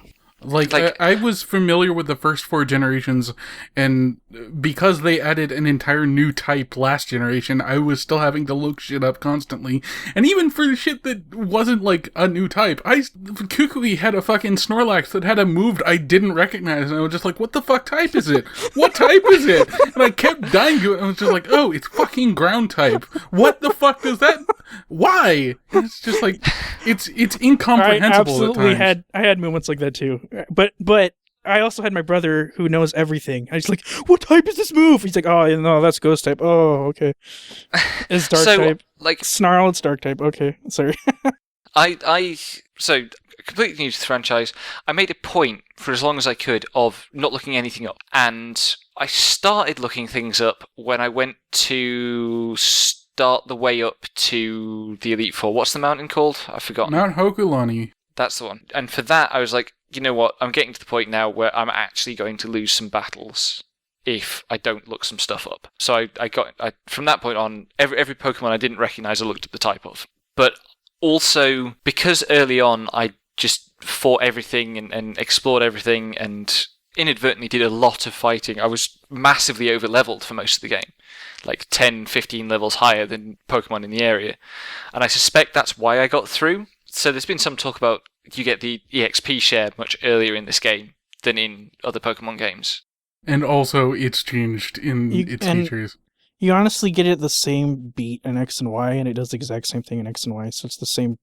Like I was familiar with the first 4 generations, and because they added an entire new type last generation, I was still having to look shit up constantly. And even for the shit that wasn't like a new type, Kukui had a fucking Snorlax that had a move I didn't recognize, and I was just like, what the fuck type is it? What type is it? And I kept dying to it, and I was just like, oh, it's fucking ground type. What the fuck does that? Why? It's just like, it's incomprehensible at times. I had moments like that too. But I also had my brother who knows everything. I was like, what type is this move? He's like, oh, no, that's ghost type. Oh, okay. It's dark type. Like, Snarl, it's dark type. Okay, sorry. So completely new to the franchise, I made a point for as long as I could of not looking anything up. And I started looking things up when I went to start the way up to the Elite Four. What's the mountain called? I've forgotten. Mount Hokulani. That's the one. And for that, I was like, you know what? I'm getting to the point now where I'm actually going to lose some battles if I don't look some stuff up. So I from that point on, every Pokemon I didn't recognize, I looked up the type of. But also, because early on I just fought everything and explored everything and inadvertently did a lot of fighting, I was massively over-leveled for most of the game. Like 10, 15 levels higher than Pokemon in the area. And I suspect that's why I got through. So there's been some talk about you get the EXP share much earlier in this game than in other Pokemon games. And also, it's changed in its features. You honestly get it the same beat in X and Y, and it does the exact same thing in X and Y, so it's the same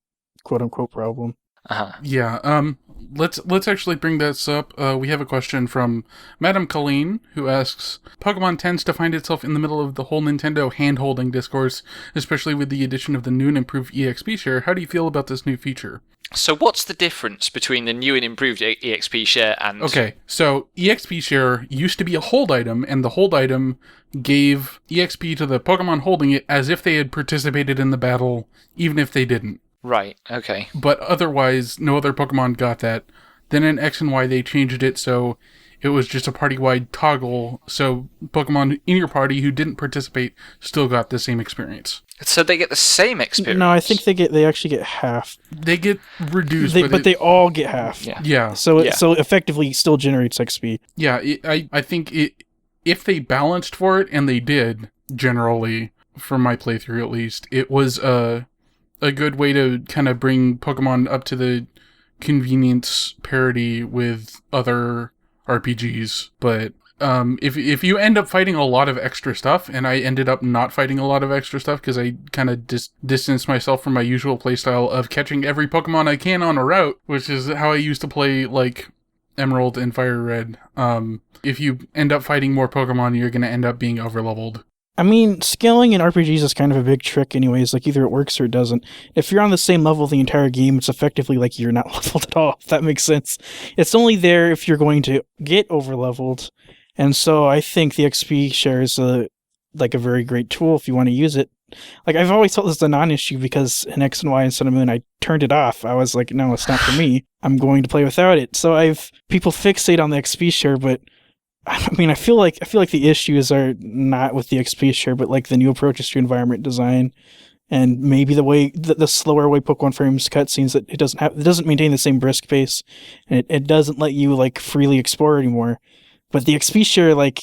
quote-unquote problem. Uh-huh. Yeah, let's actually bring this up. We have a question from Madame Colleen, who asks, Pokemon tends to find itself in the middle of the whole Nintendo hand-holding discourse, especially with the addition of the new and improved EXP share. How do you feel about this new feature? So what's the difference between the new and improved EXP share and... Okay, so EXP share used to be a hold item, and the hold item gave EXP to the Pokemon holding it as if they had participated in the battle, even if they didn't. Right, okay. But otherwise, no other Pokemon got that. Then in X and Y, they changed it so it was just a party-wide toggle, so Pokemon in your party who didn't participate still got the same experience. So they get the same experience? No, I think they actually get half. They get reduced, but they all get half. Yeah. So effectively still generates XP. Yeah, I think if they balanced for it, and they did, generally, from my playthrough at least, it was a good way to kind of bring Pokemon up to the convenience parity with other RPGs. But if you end up fighting a lot of extra stuff, and I ended up not fighting a lot of extra stuff because I kind of distanced myself from my usual playstyle of catching every Pokemon I can on a route, which is how I used to play like Emerald and Fire Red. If you end up fighting more Pokemon, you're going to end up being overleveled. I mean, scaling in RPGs is kind of a big trick anyways. Like, either it works or it doesn't. If you're on the same level the entire game, it's effectively like you're not leveled at all, if that makes sense. It's only there if you're going to get overleveled. And so I think the XP share is a very great tool if you want to use it. Like, I've always thought this is a non-issue because in X and Y and Sun and Moon, I turned it off. I was like, no, it's not for me. I'm going to play without it. So people fixate on the XP share, but I mean, I feel like the issues are not with the XP share, but like the new approaches to environment design, and maybe the slower way Pokemon frames cutscenes, that it doesn't maintain the same brisk pace, and it doesn't let you like freely explore anymore. But the XP share, like,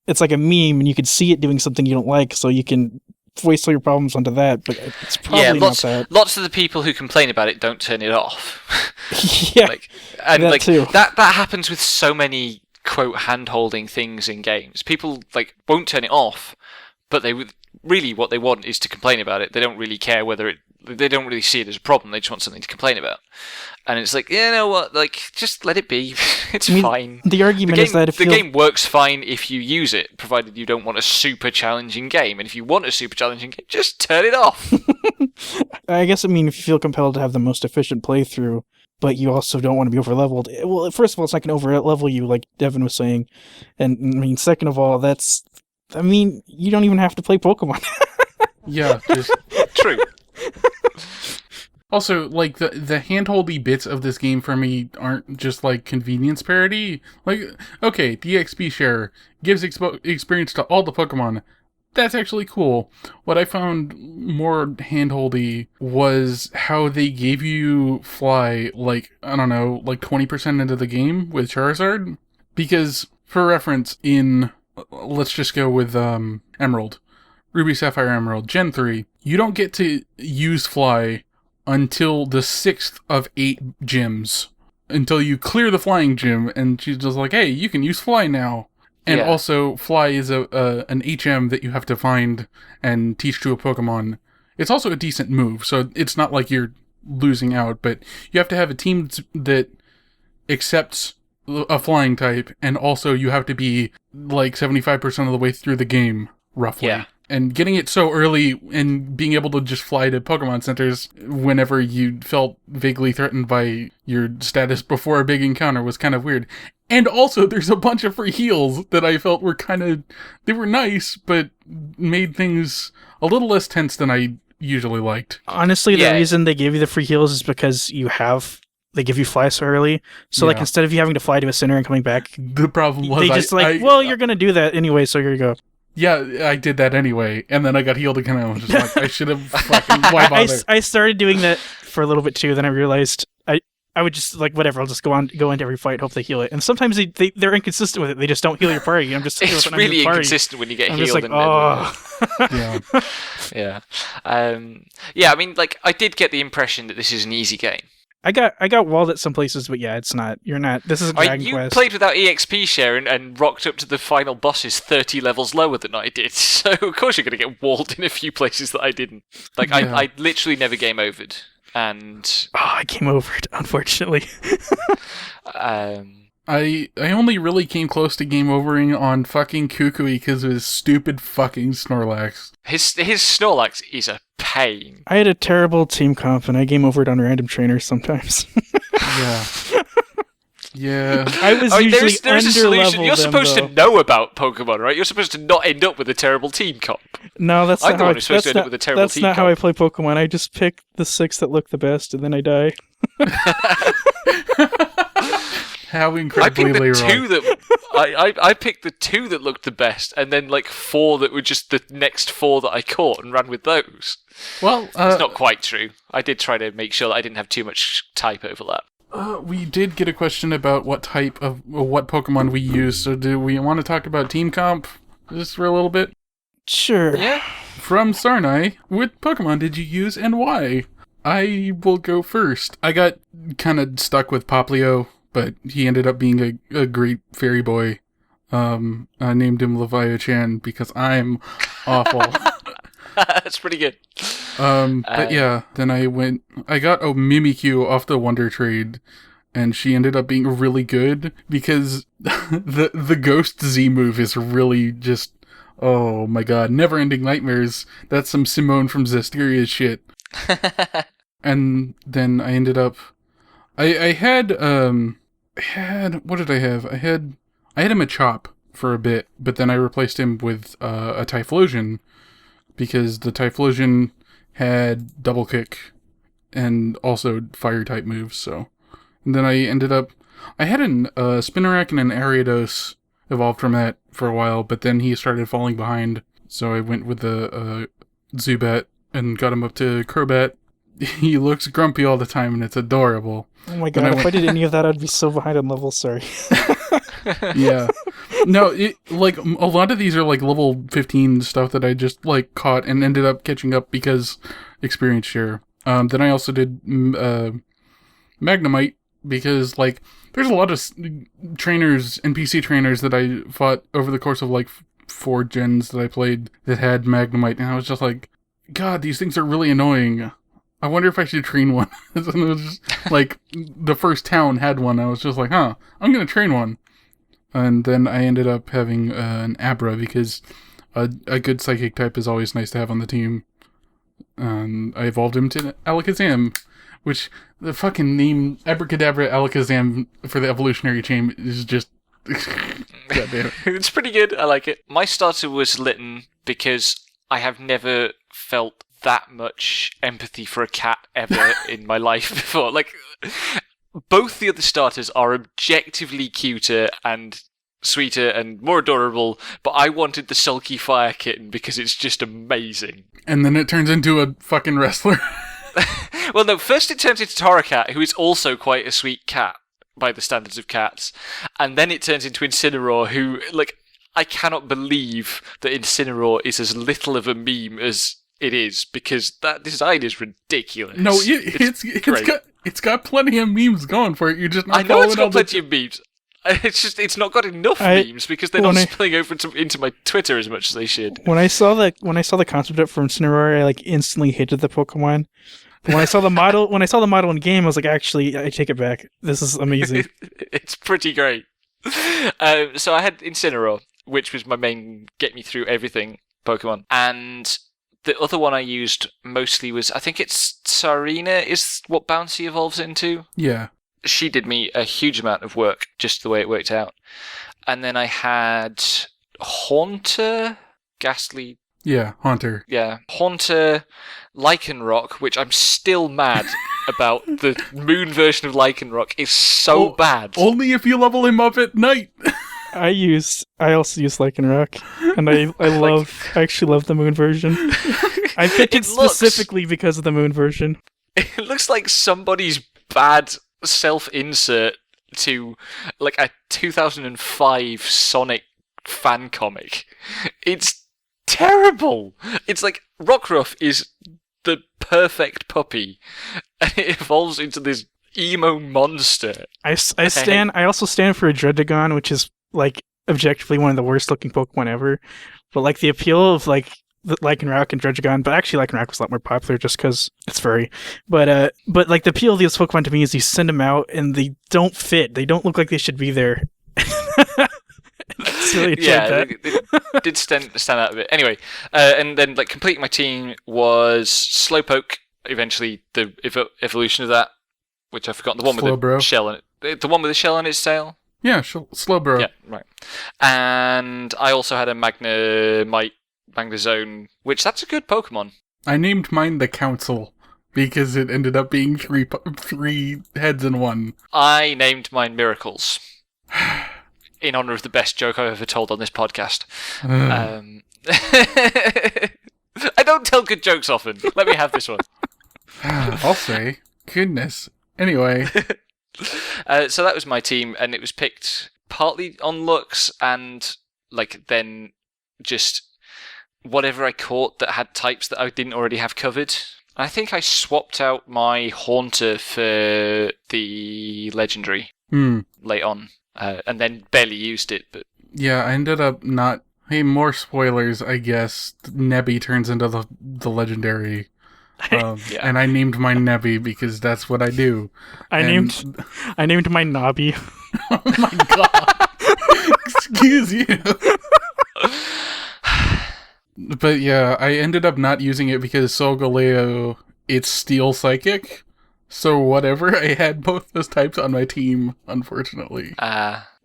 it's like a meme, and you can see it doing something you don't like, so you can waste all your problems onto that. But it's probably not that. Lots of the people who complain about it don't turn it off. Yeah, that too. That happens with so many quote hand-holding things in games. People like won't turn it off, but they really what they want is to complain about it. They don't really care they don't really see it as a problem. They just want something to complain about. And it's like, you know what, like, just let it be. It's fine. The argument is that the game works fine if you use it, provided you don't want a super challenging game. And if you want a super challenging game, just turn it off. I guess, I mean, if you feel compelled to have the most efficient playthrough, but you also don't want to be overleveled. Well, first of all, it's not going to overlevel you, like Devin was saying. And, I mean, second of all, you don't even have to play Pokemon. Yeah, just... True. Also, like, the handholdy bits of this game for me aren't just, like, convenience parity. Like, okay, the XP share gives experience to all the Pokemon. That's actually cool. What I found more handholdy was how they gave you Fly, like, I don't know, like 20% into the game with Charizard. Because, for reference, let's just go with Emerald. Ruby, Sapphire, Emerald, Gen 3. You don't get to use Fly until the 6th of 8 gyms. Until you clear the flying gym, and she's just like, hey, you can use Fly now. And also, Fly is an HM that you have to find and teach to a Pokemon. It's also a decent move, so it's not like you're losing out, but you have to have a team that accepts a flying type, and also you have to be like 75% of the way through the game, roughly. Yeah. And getting it so early and being able to just fly to Pokemon centers whenever you felt vaguely threatened by your status before a big encounter was kind of weird. And also, there's a bunch of free heals that I felt were they were nice, but made things a little less tense than I usually liked. Honestly, the reason they give you the free heals is because they give you Fly so early. So, like, instead of you having to fly to a center and coming back, the problem was they just you're going to do that anyway, so here you go. Yeah, I did that anyway, and then I got healed again, and I was just like, I should have fucking, why bother? I started doing that for a little bit too, then I realized I would just, like, whatever, I'll just go into every fight, hope they heal it. And sometimes they're inconsistent with it, they just don't heal your party. I'm just it's really inconsistent when you get healed. Just like, yeah. Yeah, I mean, like, I did get the impression that this is an easy game. I got walled at some places, but yeah, it's not. You're not. This isn't Dragon Quest. You played without EXP share and rocked up to the final bosses 30 levels lower than I did, so of course you're going to get walled in a few places that I didn't. Like, I literally never game overed, and... I game overed, unfortunately. I only really came close to game overing on fucking Kukui because of his stupid fucking Snorlax. His Snorlax is a pain. I had a terrible team comp and I game overed on random trainers sometimes. Yeah. Yeah. I was usually there's a solution. You're supposed to know about Pokemon, right? You're supposed to not end up with a terrible team comp. No, that's I'm not the how one who's supposed to end up with a terrible team comp. That's not how I play Pokemon. I just pick the 6 that look the best and then I die. How incredibly I picked the 2 that looked the best, and then like 4 that were just the next 4 that I caught and ran with those. Well, it's not quite true. I did try to make sure that I didn't have too much type overlap. We did get a question about what Pokemon we use, so do we want to talk about Team Comp just for a little bit? Sure. Yeah. From Sarnai, what Pokemon did you use and why? I will go first. I got kind of stuck with Poplio, but he ended up being a great fairy boy. I named him Leviathan because I'm awful. That's pretty good. But yeah, then I got a Mimikyu off the Wonder Trade, and she ended up being really good because the Ghost Z move is really just, oh my god, Never Ending Nightmares. That's some Simone from Zestiria shit. And then I ended up, I had what did I have? I had a Machop for a bit, but then I replaced him with a Typhlosion because the Typhlosion had double kick and also fire type moves. So, and then I had a Spinarak and an Ariados evolved from that for a while, but then he started falling behind. So I went with the Zubat and got him up to Crobat. He looks grumpy all the time, and it's adorable. Oh my god, if I did any of that, I'd be so behind on levels, sorry. Yeah. No, like, a lot of these are, like, level 15 stuff that I just, like, caught and ended up catching up because experience share. Then I also did Magnemite because, like, there's a lot of trainers, NPC trainers that I fought over the course of, like, 4 gens that I played that had Magnemite, and I was just like, God, these things are really annoying. I wonder if I should train one. And it was just, like, the first town had one. I was just like, I'm going to train one. And then I ended up having an Abra because a good psychic type is always nice to have on the team. And I evolved him to Alakazam, which the fucking name Abracadabra Alakazam for the evolutionary chain is just... goddamn. It's pretty good. I like it. My starter was Litten because I have never felt that much empathy for a cat ever in my life before. Like, both the other starters are objectively cuter and sweeter and more adorable, but I wanted the sulky fire kitten because it's just amazing. And then it turns into a fucking wrestler. Well, no, first it turns into Torracat, who is also quite a sweet cat by the standards of cats, and then it turns into Incineroar, who, like, I cannot believe that Incineroar is as little of a meme as it is, because that design is ridiculous. No, it's got plenty of memes going for it. You're just not. I know it's got plenty of memes. It's not got enough memes because they're not spilling over into my Twitter as much as they should. When I saw the concept art for Incineroar, I like instantly hated the Pokemon. But when I saw the model in game, I was like, actually, I take it back. This is amazing. It's pretty great. So I had Incineroar, which was my main get me through everything Pokemon, and the other one I used mostly was, I think it's Tsarina is what Bouncy evolves into. Yeah. She did me a huge amount of work, just the way it worked out. And then I had Haunter, Ghastly. Yeah, Haunter. Yeah, Haunter, Lycanroc, which I'm still mad about. The moon version of Lycanroc is so bad. Only if you level him up at night. I also use Lycanroc, and I actually love the moon version. I picked it specifically because of the moon version. It looks like somebody's bad self-insert to like a 2005 Sonic fan comic. It's terrible. It's like Rockruff is the perfect puppy, and it evolves into this emo monster. I also stand for a Dredagon, which is like objectively one of the worst looking Pokemon ever. But like the appeal of like Lycanroc and Dredagon, but actually Lycanroc was a lot more popular just because it's furry. But like the appeal of these Pokemon to me is you send them out and they don't fit. They don't look like they should be there. Really it did stand out a bit. Anyway, and then like completing my team was Slowpoke. Eventually, the evolution of that, which I've forgotten, the one with the shell on it. The one with the shell on its tail. Yeah, Slowbro. Yeah, right. And I also had a Magnezone, which that's a good Pokemon. I named mine the Council because it ended up being three heads in one. I named mine Miracles in honor of the best joke I've ever told on this podcast. I don't tell good jokes often. Let me have this one. I'll say. Goodness. Anyway. So that was my team, and it was picked partly on looks and like then just whatever I caught that had types that I didn't already have covered. I think I swapped out my Haunter for the Legendary late on, and then barely used it. But yeah, I ended up not... Hey, more spoilers, I guess. Nebby turns into the Legendary. And I named mine Nebby because that's what I do. I named mine Nobby. Oh my god. Excuse you. But yeah, I ended up not using it because Solgaleo, it's Steel Psychic. So whatever, I had both those types on my team, unfortunately.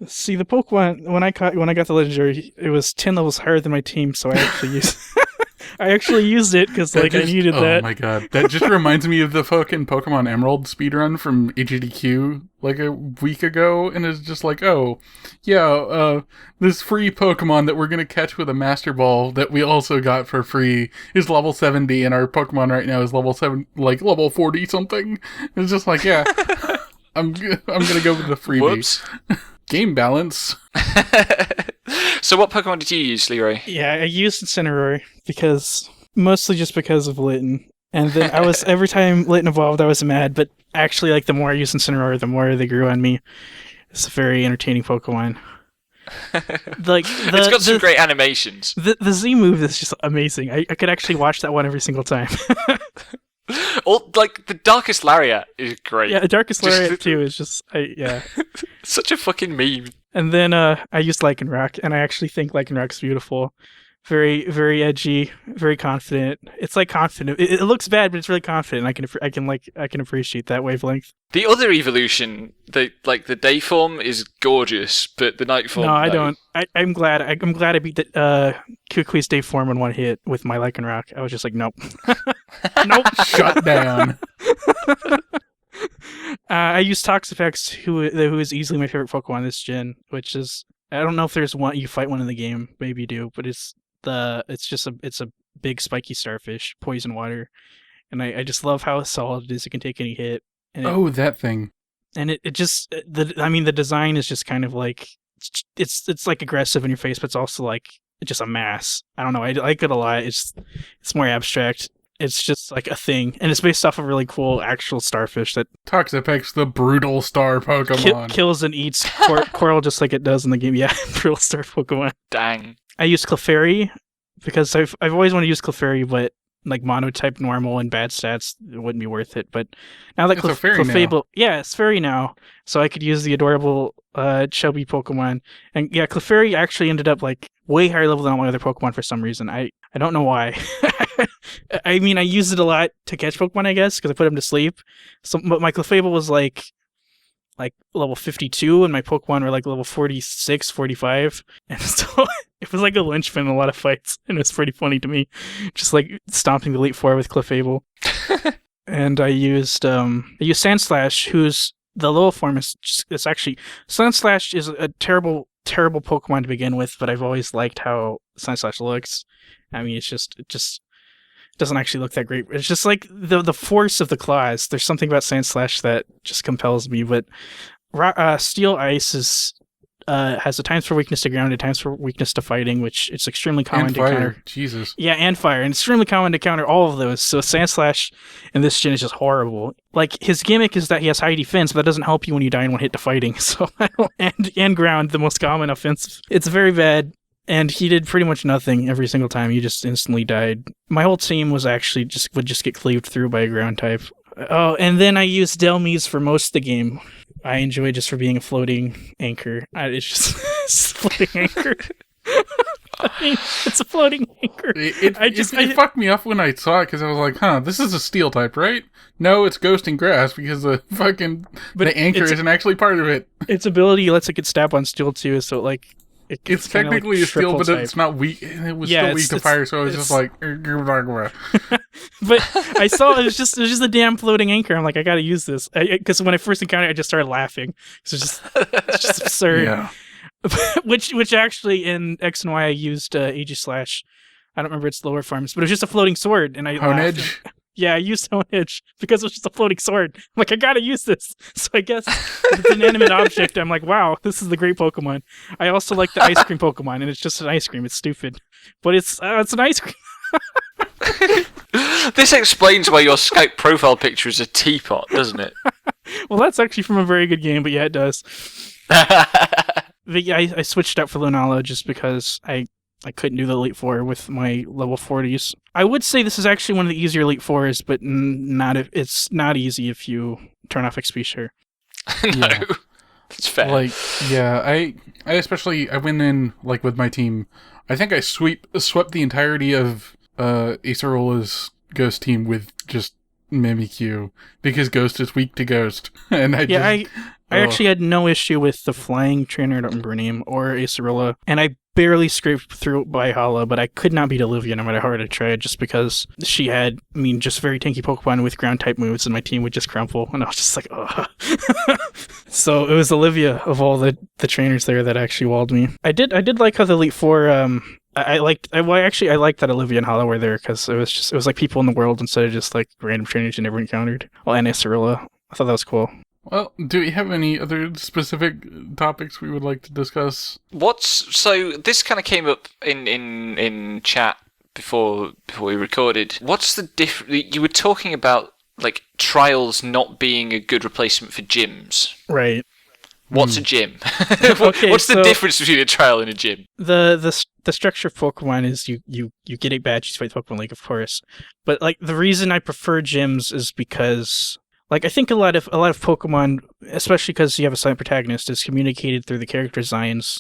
See, the Pokemon, when I got the Legendary, it was 10 levels higher than my team, so I actually used it because I needed that. Oh my god, that just reminds me of the fucking Pokemon Emerald speedrun from HDQ like a week ago, and it's just like, oh, yeah, this free Pokemon that we're gonna catch with a Master Ball that we also got for free is level 70, and our Pokemon right now is level 40 something. It's just like, yeah, I'm gonna go with the freebie. Whoops. Game balance. So what Pokemon did you use, Leroy? Yeah, I used Incineroar mostly just because of Litten. And then every time Litten evolved, I was mad, but actually, like, the more I used Incineroar, the more they grew on me. It's a very entertaining Pokemon. It's got some great animations. The Z move is just amazing. I could actually watch that one every single time. The Darkest Lariat is great. Yeah, the Darkest Lariat too is just, such a fucking meme. And then I used Lycanroc, and I actually think Lycanroc's beautiful. Very, very edgy, very confident. It's like confident. It looks bad, but it's really confident. I can appreciate that wavelength. The other evolution, the day form is gorgeous, but the night form. No, I don't. I'm glad. I'm glad I beat the Kukui's day form in one hit with my Lycanroc. I was just like, nope, nope, Shut down. I use Toxapex, who is easily my favorite Pokemon this gen. Which is, I don't know if there's one you fight one in the game. Maybe you do, but it's a big spiky starfish, poison water, and I just love how solid it is. It can take any hit. And That thing. And it just the design is just kind of like it's like aggressive in your face, but it's also like just a mass. I don't know. I like it a lot. It's more abstract. It's just like a thing, and it's based off of a really cool actual starfish that Toxapex, the brutal star Pokemon. kills and eats coral just like it does in the game. Yeah, brutal star Pokemon. Dang. I use Clefairy because I've always wanted to use Clefairy, but like monotype normal and bad stats, it wouldn't be worth it. But now that It's a fairy Clefable, yeah, it's fairy now, so I could use the adorable chubby Pokemon. And yeah, Clefairy actually ended up like way higher level than all my other Pokemon for some reason. I don't know why. I mean, I used it a lot to catch Pokemon, I guess, because I put them to sleep. So, but my Clefable was like level 52, and my Pokemon were like level 46, 45. And so it was like a linchpin in a lot of fights, and it was pretty funny to me. Just like stomping the Elite Four with Clefable. And I used Sandslash, who's the low form it's actually Sandslash is a terrible Pokemon to begin with, but I've always liked how Sandslash looks. I mean, it just doesn't actually look that great. It's just like the force of the claws. There's something about Sandslash that just compels me. But Steel Ice has a times for weakness to ground and times for weakness to fighting, which it's extremely common And to fire. counter. Jesus. Yeah, and fire. And it's extremely common to counter all of those. So Sandslash in this gen is just horrible. Like, his gimmick is that he has high defense, but that doesn't help you when you die in one hit to fighting. So and ground, the most common offensive. It's very bad. And he did pretty much nothing every single time. He just instantly died. My whole team was actually would just get cleaved through by a ground type. Oh, and then I used Delmise for most of the game. I enjoy just for being a floating anchor. It's just it's a floating anchor. I mean, it's a floating anchor. It fucked me up when I saw it because I was like, this is a steel type, right? No, it's ghost and grass because the anchor isn't actually part of it. Its ability lets it get stabbed on steel too, so like it's technically like a steel, but type. it's not weak. It was still weak to fire, so I was just like, But I saw it was just a damn floating anchor. I'm like, I gotta use this because when I first encountered it, I just started laughing. It's just absurd. Yeah. which actually in X and Y I used Aegislash. I don't remember its lower forms, but it was just a floating sword, and I Hone laughed. Edge. Yeah, I used Hone Edge because it was just a floating sword. I'm like, I gotta use this. So I guess if it's an animate object, I'm like, wow, this is the great Pokemon. I also like the ice cream Pokemon, and it's just an ice cream. It's stupid, but it's an ice cream. This explains why your Skype profile picture is a teapot, doesn't it? Well, that's actually from a very good game, but yeah, it does. But yeah, I switched out for Lunala just because I couldn't do the Elite Four with my level 40s. I would say this is actually one of the easier Elite Fours, but it's not easy if you turn off XP share. No, that's fair. Like, yeah, I especially I went in like with my team. I think I swept the entirety of Acerola's Ghost team with just Mimikyu because Ghost is weak to Ghost, and I actually had no issue with the flying trainer, I don't remember her name, or Acerola, and I barely scraped through by Hala, but I could not beat Olivia no matter how hard I tried, just because she had, just very tanky Pokemon with ground type moves, and my team would just crumple, and I was just like, ugh. So it was Olivia of all the trainers there that actually walled me. I did like how the Elite Four, I liked that Olivia and Hala were there, because it was like people in the world instead of just like random trainers you never encountered. Well, and Acerola. I thought that was cool. Well, do we have any other specific topics we would like to discuss? So this kind of came up in chat before we recorded. What's the difference? You were talking about like trials not being a good replacement for gyms. Right. What's a gym? Okay, What's the difference between a trial and a gym? The structure of Pokemon is you get a badge to fight Pokemon League, of course. But like the reason I prefer gyms is because like I think a lot of Pokemon, especially because you have a silent protagonist, is communicated through the character designs,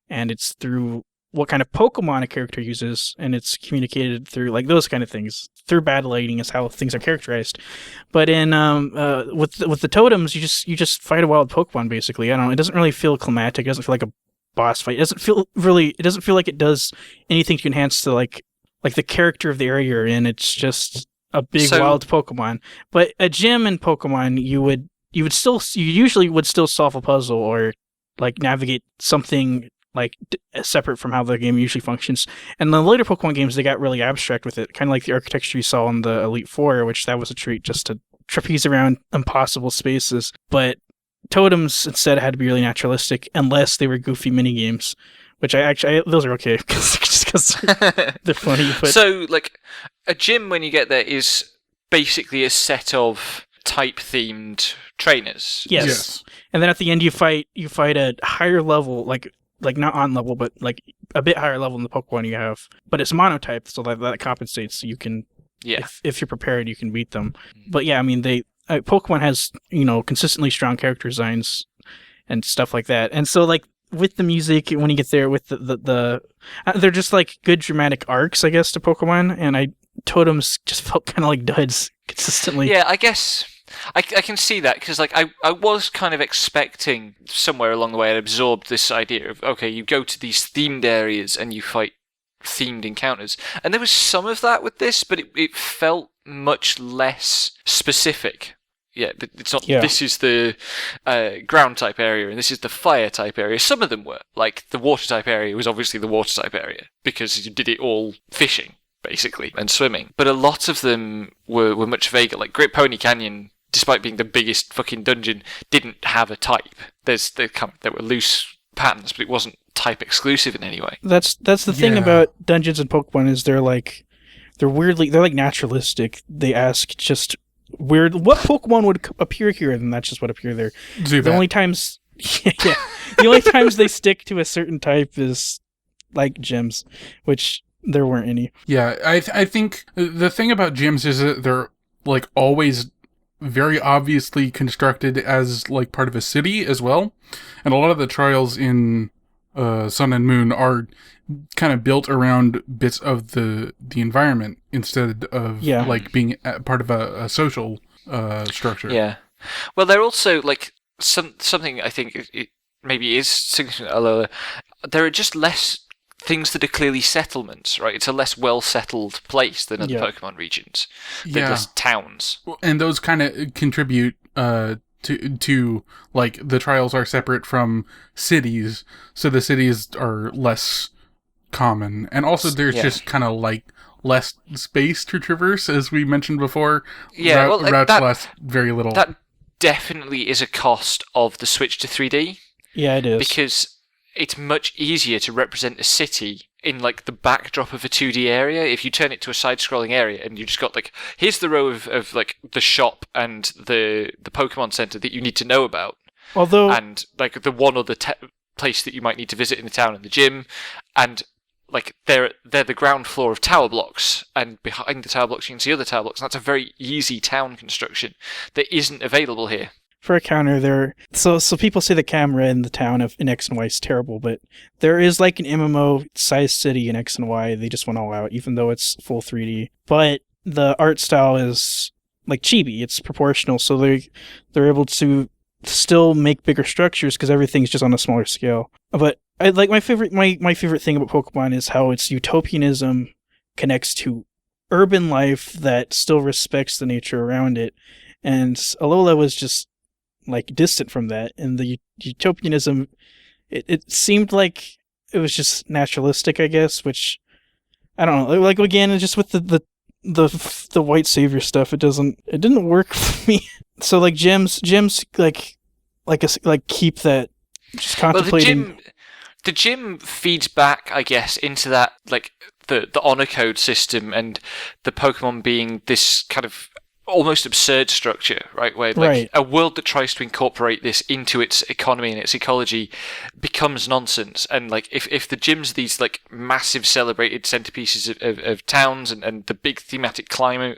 and it's through what kind of Pokemon a character uses, and it's communicated through like those kind of things. Through battling is how things are characterized. But in with the totems, you just fight a wild Pokemon basically. I don't know. It doesn't really feel climatic. It doesn't feel like a boss fight. It doesn't feel like it does anything to enhance the like the character of the area you're in. It's just a big wild Pokemon. But a gym in Pokemon, you usually would still solve a puzzle or like navigate something like separate from how the game usually functions. And the later Pokemon games, they got really abstract with it, kind of like the architecture you saw in the Elite Four, which that was a treat just to trapeze around impossible spaces. But totems instead had to be really naturalistic, unless they were goofy mini games, which those are okay just because they're funny. But so like a gym when you get there is basically a set of type-themed trainers. Yes. And then at the end you fight a higher level, like not on level, but like a bit higher level than the Pokemon you have. But it's monotype, so that compensates. So you can, if you're prepared, you can beat them. But yeah, I mean, Pokemon has consistently strong character designs and stuff like that. And so like with the music, when you get there with the they're just like good dramatic arcs, I guess, to Pokemon. And totems just felt kind of like duds consistently. Yeah, I guess. I can see that because like I was kind of expecting somewhere along the way I'd absorbed this idea of, okay, you go to these themed areas and you fight themed encounters, and there was some of that with this, but it felt much less specific. Yeah, it's not. Yeah. This is the ground type area and this is the fire type area. Some of them were like the water type area was obviously the water type area because you did it all fishing basically and swimming, but a lot of them were much vaguer. Like Great Pony Canyon, despite being the biggest fucking dungeon, didn't have a type. There were loose patterns, but it wasn't type exclusive in any way. That's the thing about dungeons in Pokemon is they're like naturalistic. They ask just weird what Pokemon would appear here, and that's just what appear there. Zubat. The only times the only times they stick to a certain type is like gyms, which there weren't any. Yeah, I think the thing about gyms is that they're like always very obviously constructed as like part of a city as well, and a lot of the trials in Sun and Moon are kind of built around bits of the environment instead of like being part of a social structure. Yeah, well, they're also like something I think it maybe is significant. Although there are just less things that are clearly settlements, right? It's a less well-settled place than other Pokemon regions. They're just towns. And those kind of contribute to like the trials are separate from cities, so the cities are less common. And also there's just kind of like less space to traverse, as we mentioned before. Yeah, routes last very little. That definitely is a cost of the switch to 3D. Yeah, it is. Because it's much easier to represent a city in like the backdrop of a 2D area if you turn it to a side-scrolling area and you just got like, here's the row of like the shop and the Pokemon Center that you need to know about. Although, and like the one other place that you might need to visit in the town and the gym, and like they're the ground floor of tower blocks, and behind the tower blocks you can see other tower blocks. And that's a very easy town construction that isn't available here. For a counter, there. So people say the camera in the town in X and Y is terrible, but there is like an MMO-sized city in X and Y. They just went all out, even though it's full 3D. But the art style is like chibi. It's proportional, so they're able to still make bigger structures because everything's just on a smaller scale. But I like my favorite thing about Pokemon is how its utopianism connects to urban life that still respects the nature around it, and Alola was just like distant from that, and the utopianism it seemed like it was just naturalistic, I guess, which I don't know, like again, just with the white savior stuff, it didn't work for me. So like gyms like keep that just contemplating. Well, the gym feeds back, I guess, into that like the honor code system and the Pokemon being this kind of almost absurd structure, right? Where like a world that tries to incorporate this into its economy and its ecology becomes nonsense. And like if the gyms, these like massive celebrated centerpieces of towns and the big thematic climatic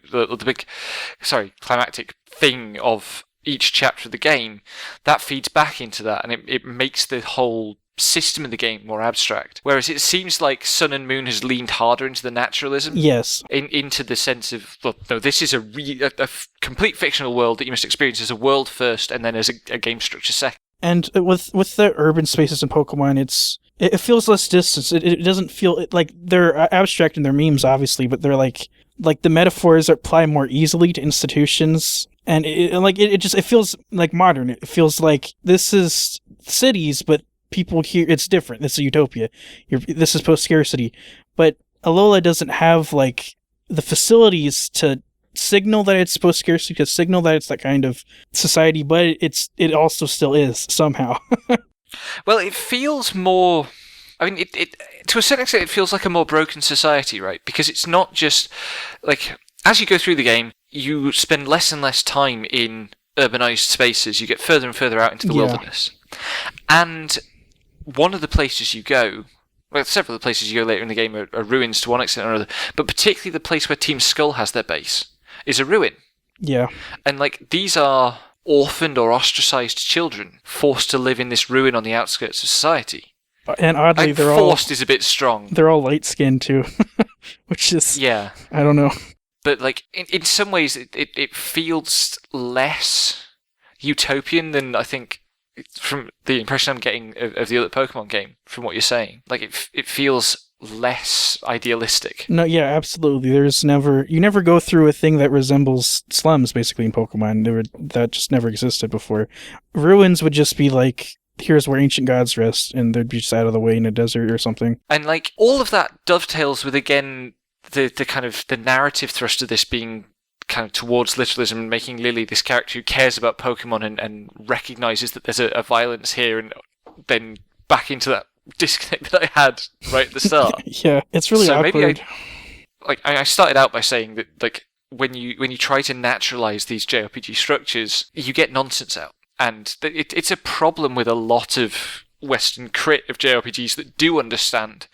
thing of each chapter of the game, that feeds back into that, and it makes the whole system in the game more abstract. Whereas it seems like Sun and Moon has leaned harder into the naturalism. Yes. Into the sense of, well, no, this is a complete fictional world that you must experience as a world first, and then as a game structure second. And with the urban spaces in Pokemon, it feels less distance. It doesn't feel like they're abstract in their memes, obviously, but they're like the metaphors apply more easily to institutions, and it feels like modern. It feels like this is cities, but people here, it's different. This is utopia. This is post-scarcity, but Alola doesn't have like the facilities to signal that it's post-scarcity, to signal that it's that kind of society, but it also still is somehow. Well, it feels more. I mean, it to a certain extent, it feels like a more broken society, right? Because it's not just like, as you go through the game, you spend less and less time in urbanized spaces. You get further and further out into the wilderness, and one of the places you go. Well, several of the places you go later in the game are ruins to one extent or another, but particularly the place where Team Skull has their base is a ruin. Yeah. And like, these are orphaned or ostracized children forced to live in this ruin on the outskirts of society. And oddly, they're forced is a bit strong. They're all light-skinned too, which is, yeah, I don't know. But like, in some ways, it feels less utopian than I think, from the impression I'm getting of the other Pokemon game. From what you're saying, like it feels less idealistic. No, yeah, absolutely. You never go through a thing that resembles slums, basically, in Pokemon. That just never existed before. Ruins would just be like, here's where ancient gods rest, and they'd be just out of the way in a desert or something. And like, all of that dovetails with, again, the kind of the narrative thrust of this being kind of towards literalism, and making Lily this character who cares about Pokemon and recognizes that there's a violence here, and then back into that disconnect that I had right at the start. Yeah, it's really awkward. Maybe I started out by saying that, like, when you try to naturalize these JRPG structures, you get nonsense out. And it's a problem with a lot of Western crit of JRPGs that do understand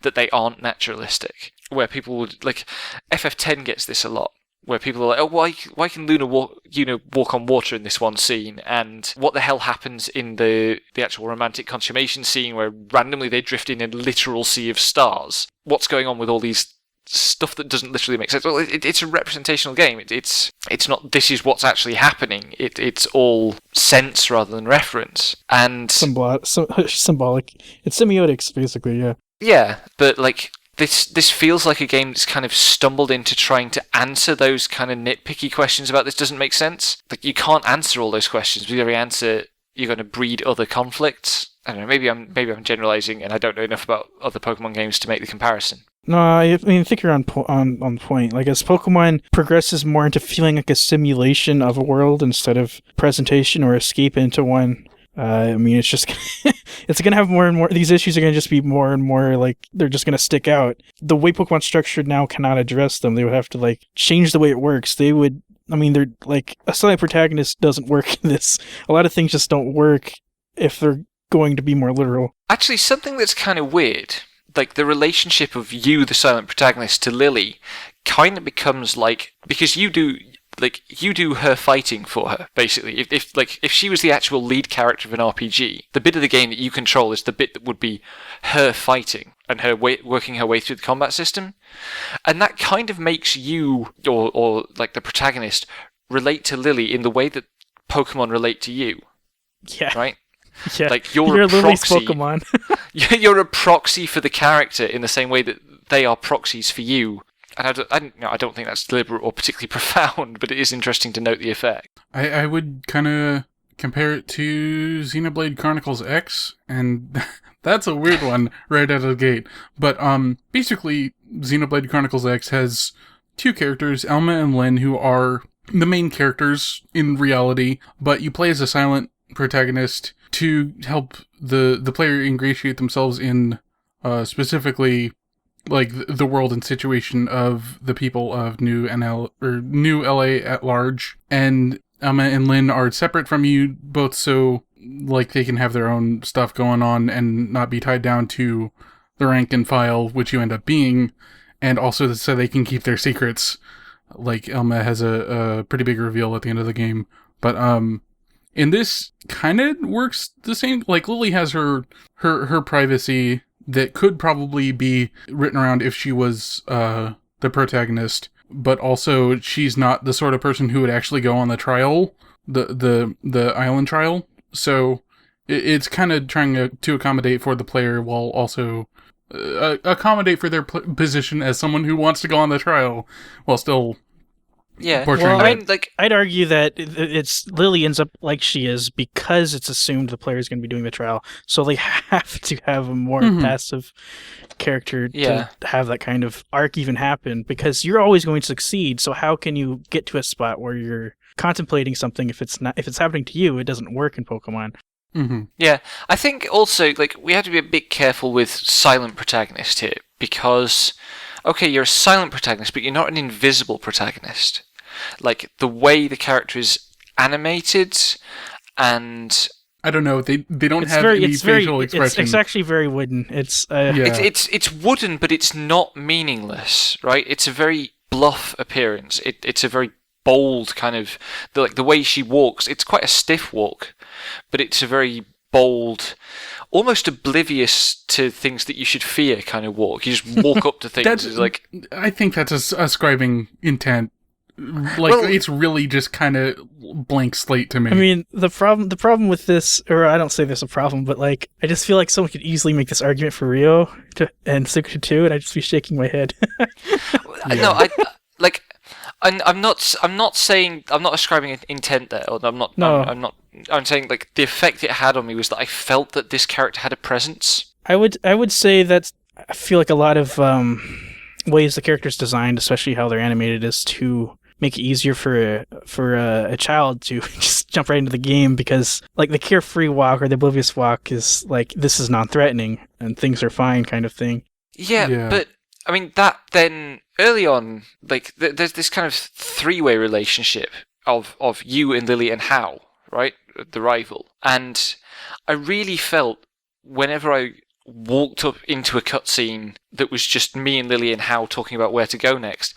that they aren't naturalistic. Where people would, like, FF10 gets this a lot, where people are like, oh, why can Luna walk on water in this one scene? And what the hell happens in the actual romantic consummation scene where randomly they drift in a literal sea of stars? What's going on with all these stuff that doesn't literally make sense? Well, it's a representational game. It's not, this is what's actually happening. It's all sense rather than reference. And symbolic. It's semiotics, basically, yeah. Yeah, but like, This feels like a game that's kind of stumbled into trying to answer those kind of nitpicky questions about this doesn't make sense. Like, you can't answer all those questions. With every answer, you're going to breed other conflicts. I don't know, maybe I'm generalizing, and I don't know enough about other Pokemon games to make the comparison. No, I mean, I think you're on point. Like, as Pokemon progresses more into feeling like a simulation of a world instead of presentation or escape into one, I mean, it's just it's gonna have more and more. These issues are gonna just be more and more like, they're just gonna stick out. The way Pokemon's structured now cannot address them. They would have to like change the way it works. They would. I mean, they're like, a silent protagonist doesn't work in this. A lot of things just don't work if they're going to be more literal. Actually, something that's kind of weird, like the relationship of you, the silent protagonist, to Lily, kind of becomes like, because you do her fighting for her, basically. If she was the actual lead character of an RPG, the bit of the game that you control is the bit that would be her fighting and her working her way through the combat system. And that kind of makes you, or like the protagonist, relate to Lily in the way that Pokemon relate to you. Yeah. Right? Yeah. Like, you're a Lily's proxy. Pokemon. You're a proxy for the character in the same way that they are proxies for you. And I don't think that's deliberate or particularly profound, but it is interesting to note the effect. I would kind of compare it to Xenoblade Chronicles X, and that's a weird one right out of the gate. But basically, Xenoblade Chronicles X has two characters, Elma and Lynn, who are the main characters in reality, but you play as a silent protagonist to help the player ingratiate themselves in specifically like the world and situation of the people of New LA at large. And Emma and Lynn are separate from you both, so like they can have their own stuff going on and not be tied down to the rank and file, which you end up being, and also so they can keep their secrets. Like, Elma has a pretty big reveal at the end of the game, but And this kind of works the same. Like, Lily has her privacy that could probably be written around if she was the protagonist, but also she's not the sort of person who would actually go on the trial, the island trial. So it's kind of trying to accommodate for the player while also accommodate for their position as someone who wants to go on the trial while still portraying well, that. I'd argue that it's Lily ends up like she is because it's assumed the player is going to be doing the trial, so they have to have a more passive character to have that kind of arc even happen, because you're always going to succeed. So how can you get to a spot where you're contemplating something if it's happening to you? It doesn't work in Pokemon. Mm-hmm. Yeah, I think also, like, we have to be a bit careful with silent protagonist here, because, okay, you're a silent protagonist, but you're not an invisible protagonist. Like, the way the character is animated, and I don't know, they don't have any facial expression. It's actually very wooden. It's it's wooden, but it's not meaningless, right? It's a very bluff appearance. It's a very bold kind of, like, the way she walks, it's quite a stiff walk, but it's a very bold, almost oblivious to things that you should fear kind of walk. You just walk up to things. I think that's ascribing intent. Like, it's really just kind of blank slate to me. I mean, the problem with this, or I don't say there's a problem, but like, I just feel like someone could easily make this argument for Rio and Sukutu too, and I'd just be shaking my head. No, I'm not saying, I'm not ascribing an intent there, or I'm not. I'm saying, like, the effect it had on me was that I felt that this character had a presence. I would say that I feel like a lot of ways the character's designed, especially how they're animated, is to make it easier for a child to just jump right into the game, because, like, the carefree walk or the oblivious walk is like, this is non-threatening and things are fine kind of thing. Yeah. But I mean, that then early on, like, there's this kind of three-way relationship of you and Lily and Hao, right? The rival. And I really felt whenever I walked up into a cutscene that was just me and Lily and Hao talking about where to go next,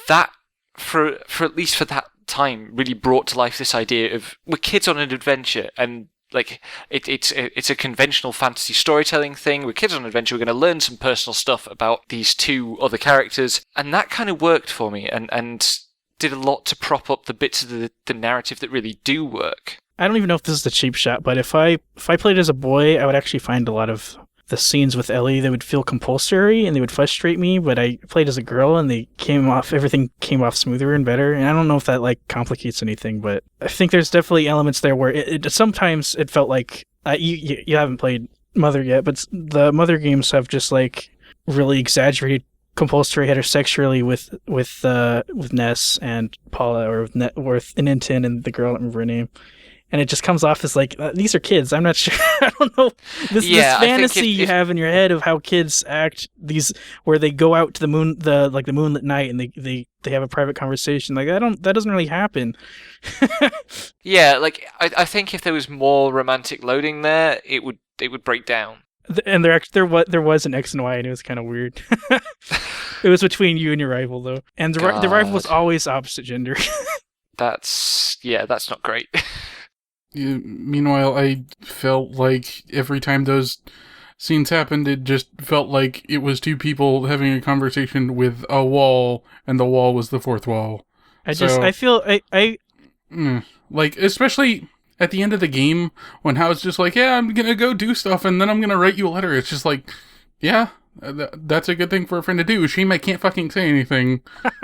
that, for at least for that time, really brought to life this idea of, we're kids on an adventure, and, like, it's a conventional fantasy storytelling thing. We're kids on an adventure. We're going to learn some personal stuff about these two other characters, and that kind of worked for me, and did a lot to prop up the bits of the narrative that really do work. I don't even know if this is a cheap shot, but if I played as a boy, I would actually find a lot of the scenes with Ellie that would feel compulsory and they would frustrate me. But I played as a girl and everything came off smoother and better. And I don't know if that, like, complicates anything, but I think there's definitely elements there where it sometimes it felt like you haven't played Mother yet, but the Mother games have just, like, really exaggerated compulsory heterosexually with Ness and Paula, or with Nintin and the girl, I don't remember her name. And it just comes off as like, these are kids. I'm not sure. I don't know. This fantasy you have in your head of how kids act, where they go out to the moon, the moonlit night, and they have a private conversation. Like, that doesn't really happen. Yeah, like, I think if there was more romantic loading there, it would break down. And there was an X and Y, and it was kind of weird. It was between you and your rival, though, and the rival was always opposite gender. That's not great. Meanwhile, I felt like every time those scenes happened, it just felt like it was two people having a conversation with a wall, and the wall was the fourth wall. Like, especially at the end of the game, when Hal's just like, yeah, I'm gonna go do stuff, and then I'm gonna write you a letter. It's just like, yeah, that's a good thing for a friend to do. Shame I can't fucking say anything.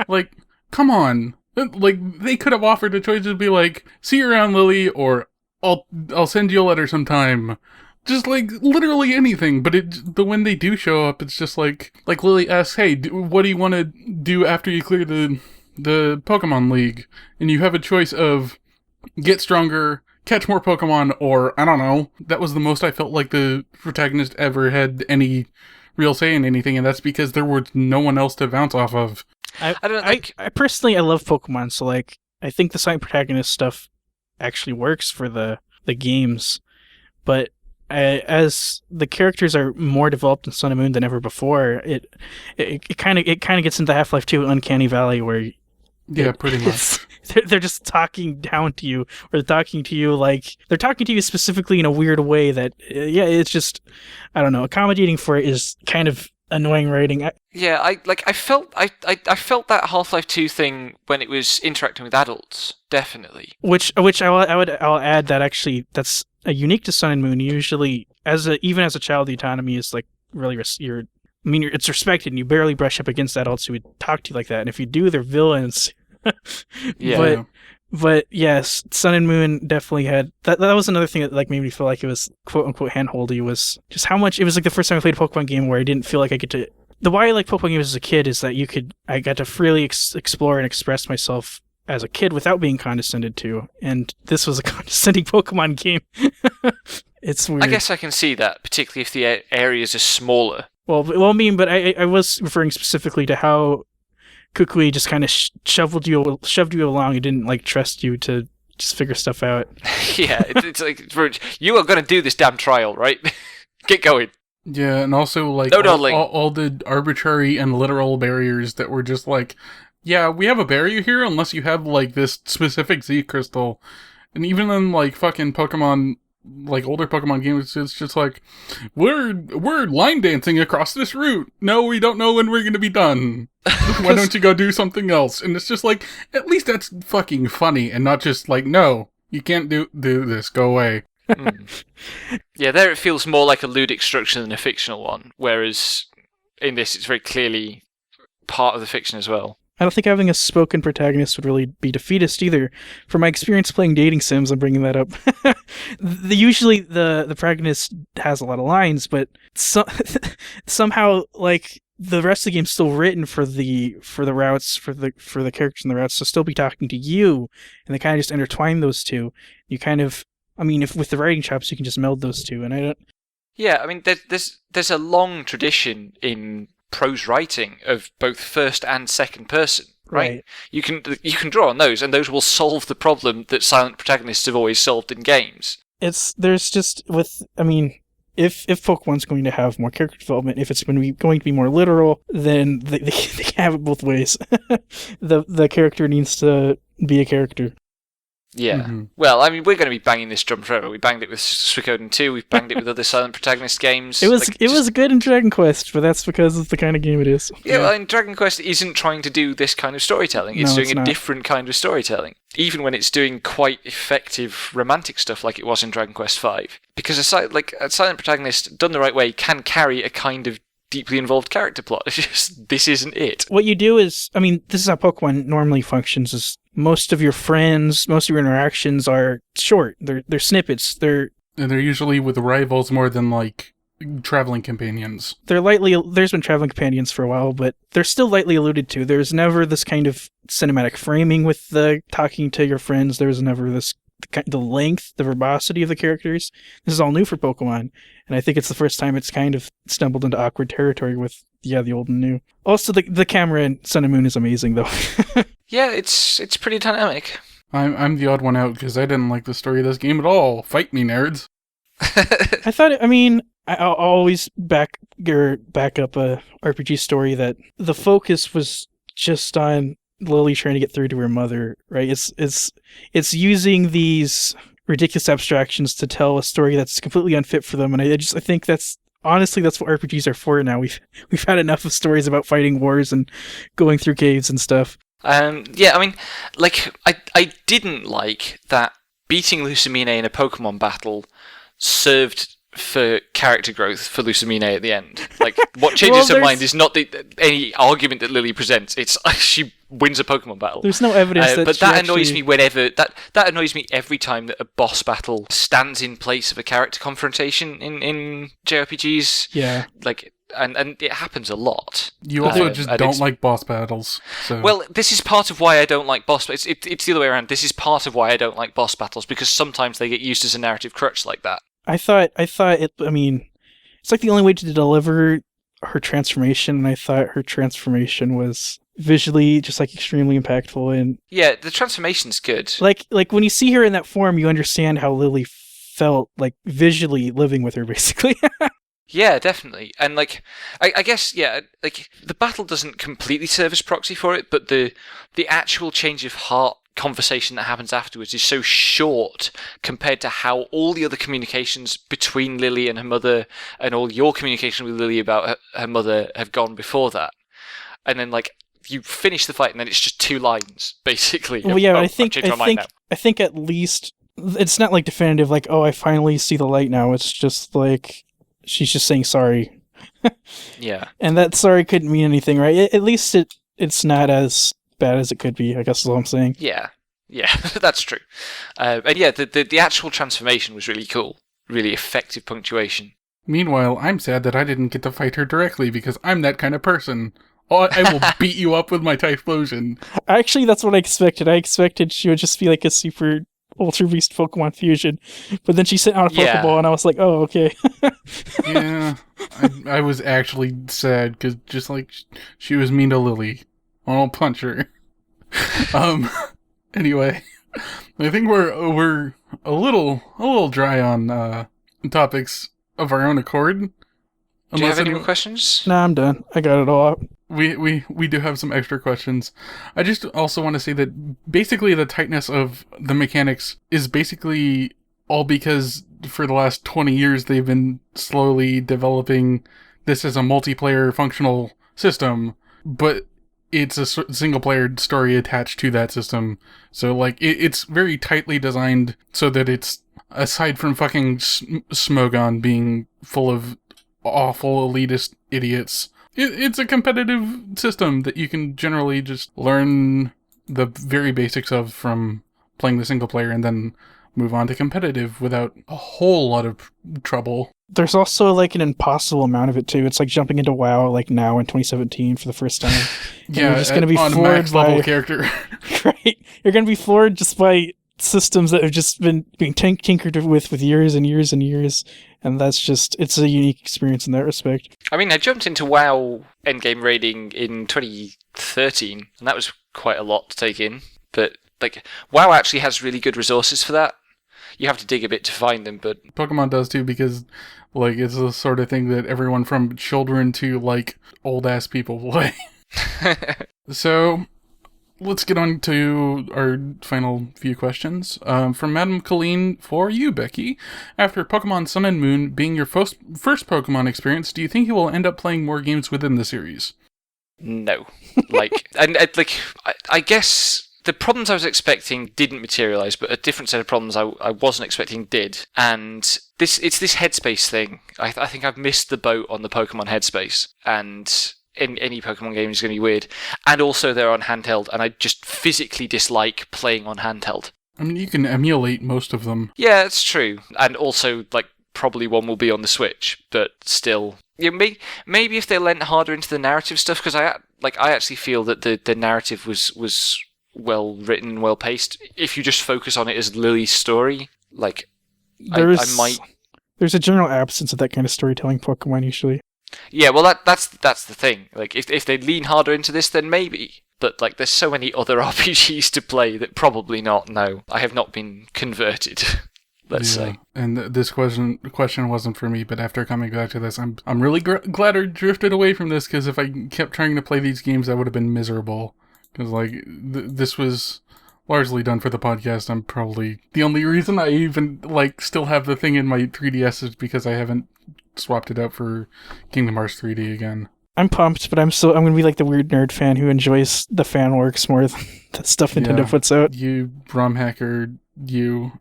Like, come on. Like, they could have offered a choice to be like, see you around, Lily, or I'll send you a letter sometime. Just, like, literally anything. But when they do show up, it's just like Lily asks, hey, what do you want to do after you clear the Pokemon League? And you have a choice of get stronger, catch more Pokemon, or, I don't know. That was the most I felt like the protagonist ever had any real say in anything, and that's because there was no one else to bounce off of. I personally, I love Pokemon, so, like, I think the silent protagonist stuff actually works for the games, but as the characters are more developed in Sun and Moon than ever before, it kind of gets into Half-Life 2 Uncanny Valley, where pretty much they're just talking down to you, or they're talking to you like they're talking to you specifically in a weird way that it's just, I don't know, accommodating for it is kind of annoying writing. I felt that Half-Life 2 thing when it was interacting with adults, definitely. Which I'll add that actually that's unique to Sun and Moon. Usually, even as a child, the autonomy is like really it's respected, and you barely brush up against adults who would talk to you like that. And if you do, they're villains. Yeah. But yes, Sun and Moon definitely had that. That was another thing that like made me feel like it was quote unquote handholdy, was just how much it was like the first time I played a Pokemon game where I didn't feel like I get to. The why I like Pokemon games as a kid is that I got to freely explore and express myself as a kid without being condescended to, and this was a condescending Pokemon game. It's weird. I guess I can see that, particularly if the areas are smaller. Well, I mean, but I was referring specifically to how Kukui just kind of shoved you along and didn't like trust you to just figure stuff out. Yeah, it's like, you are going to do this damn trial, right? Get going. Yeah, and also like all the arbitrary and literal barriers that were just like, yeah, we have a barrier here unless you have like this specific Z crystal. And even in like fucking Pokemon, like older Pokemon games, it's just like, we're line dancing across this route. No, we don't know when we're going to be done. Why don't you go do something else? And it's just like, at least that's fucking funny and not just like, no, you can't do this, go away. Yeah, there it feels more like a ludic structure than a fictional one, whereas in this it's very clearly part of the fiction as well. I don't think having a spoken protagonist would really be defeatist either. From my experience playing dating sims, I'm bringing that up. Usually the protagonist has a lot of lines, but somehow like the rest of the game's still written for the routes, for the characters in the routes to still be talking to you, and they kind of just intertwine those two. You kind of, I mean, if with the writing chops, you can just meld those two, and I don't. Yeah, I mean, there's a long tradition in prose writing of both first and second person, right? You can draw on those, and those will solve the problem that silent protagonists have always solved in games. There's just with, I mean, if Pokemon's going to have more character development, if it's going to be more literal, then they can have it both ways. The character needs to be a character. Yeah. Mm-hmm. Well, I mean, we're going to be banging this drum forever. We banged it with Suikoden 2. We've banged it with other silent protagonist games. It was good in Dragon Quest, but that's because of the kind of game it is. Yeah, well, and Dragon Quest isn't trying to do this kind of storytelling. It's doing a different kind of storytelling. Even when it's doing quite effective romantic stuff like it was in Dragon Quest V. Because a silent protagonist, done the right way, can carry a kind of deeply involved character plot. It's just, this isn't it. What you do is, I mean, this is how Pokemon normally functions, is most of your friends, most of your interactions are short. They're snippets. And they're usually with rivals more than like traveling companions. There's been traveling companions for a while, but they're still lightly alluded to. There's never this kind of cinematic framing with the talking to your friends. There's never the length, the verbosity of the characters. This is all new for Pokemon, and I think it's the first time it's kind of stumbled into awkward territory with the old and new. Also, the camera in Sun and Moon is amazing, though. Yeah, it's pretty dynamic. I'm the odd one out because I didn't like the story of this game at all. Fight me, nerds. I thought, I mean, I'll always back up a RPG story that the focus was just on Lily trying to get through to her mother, right? It's using these ridiculous abstractions to tell a story that's completely unfit for them, and I think that's honestly that's what RPGs are for now. We've had enough of stories about fighting wars and going through caves and stuff. Yeah, I mean, like I didn't like that beating Lucamine in a Pokemon battle served for character growth for Lucamine at the end. Like, what changes her mind is not any argument that Lily presents. It's she wins a Pokemon battle. There's no evidence but that annoys me whenever that annoys me every time that a boss battle stands in place of a character confrontation in JRPGs. Yeah, like. And it happens a lot. You also just don't like boss battles. So. Well, this is part of why I don't like boss battles. It's the other way around. This is part of why I don't like boss battles, because sometimes they get used as a narrative crutch like that. I thought it, I mean, it's like the only way to deliver her transformation, and I thought her transformation was visually just like extremely impactful. And yeah, the transformation's good. Like when you see her in that form, you understand how Lily felt like visually living with her, basically. Yeah, definitely. And like I guess, yeah, like the battle doesn't completely serve as proxy for it, but the actual change of heart conversation that happens afterwards is so short compared to how all the other communications between Lily and her mother and all your communication with Lily about her mother have gone before that. And then, like, you finish the fight and then it's just 2 lines, basically. Well, yeah, I think at least it's not like definitive, like, oh, I finally see the light now. It's just like she's just saying sorry. Yeah. And that sorry couldn't mean anything, right? At least it's not as bad as it could be, I guess is what I'm saying. Yeah, that's true. And yeah, the actual transformation was really cool. Really effective punctuation. Meanwhile, I'm sad that I didn't get to fight her directly because I'm that kind of person. Oh, I will beat you up with my Typhlosion. Actually, that's what I expected. I expected she would just be like a super Ultra Beast Pokemon fusion. But then she sent out a Pokeball and I was like, oh, okay. Yeah, I was actually sad because just like she was mean to Lily. I'll punch her. Anyway, I think we're a little dry on topics of our own accord. Do you have any more questions? Nah, I'm done. I got it all out. We do have some extra questions. I just also want to say that basically the tightness of the mechanics is basically all because for the last 20 years they've been slowly developing this as a multiplayer functional system, but it's a single-player story attached to that system. So, like, it's very tightly designed so that it's, aside from fucking Smogon being full of awful elitist idiots, it's a competitive system that you can generally just learn the very basics of from playing the single player and then move on to competitive without a whole lot of trouble. There's also like an impossible amount of it too. It's like jumping into WoW like now in 2017 for the first time. Yeah, you're just going to be on floored max level character. Right, you're going to be floored just by systems that have just been being tinkered with years and years and years, and that's just, it's a unique experience in that respect. I mean, I jumped into WoW endgame raiding in 2013, and that was quite a lot to take in. But like, WoW actually has really good resources for that. You have to dig a bit to find them, but Pokemon does too, because like it's the sort of thing that everyone from children to like old ass people play. So let's get on to our final few questions. From Madame Colleen for you, Becky. After Pokemon Sun and Moon being your first Pokemon experience, do you think you will end up playing more games within the series? No. I guess the problems I was expecting didn't materialize, but a different set of problems I wasn't expecting did. And it's this headspace thing. I think I've missed the boat on the Pokemon headspace, and in any Pokemon game is going to be weird. And also they're on handheld, and I just physically dislike playing on handheld. I mean, you can emulate most of them. Yeah, it's true. And also, like, probably one will be on the Switch, but still. Yeah, maybe if they lent harder into the narrative stuff, because I actually feel that the narrative was well written, well paced. If you just focus on it as Lily's story, like, I might. There's a general absence of that kind of storytelling Pokemon usually. Yeah, well, that's the thing. Like, if they lean harder into this, then maybe. But like, there's so many other RPGs to play that probably not. No, I have not been converted. Let's say. And this question wasn't for me, but after coming back to this, I'm really glad I drifted away from this, because if I kept trying to play these games, I would have been miserable. Because like this was largely done for the podcast. I'm probably the only reason I even like still have the thing in my 3DS is because I haven't swapped it out for Kingdom Hearts 3D again. I'm pumped, but I'm gonna be like the weird nerd fan who enjoys the fan works more than the stuff Nintendo puts out. You ROM hacker, you.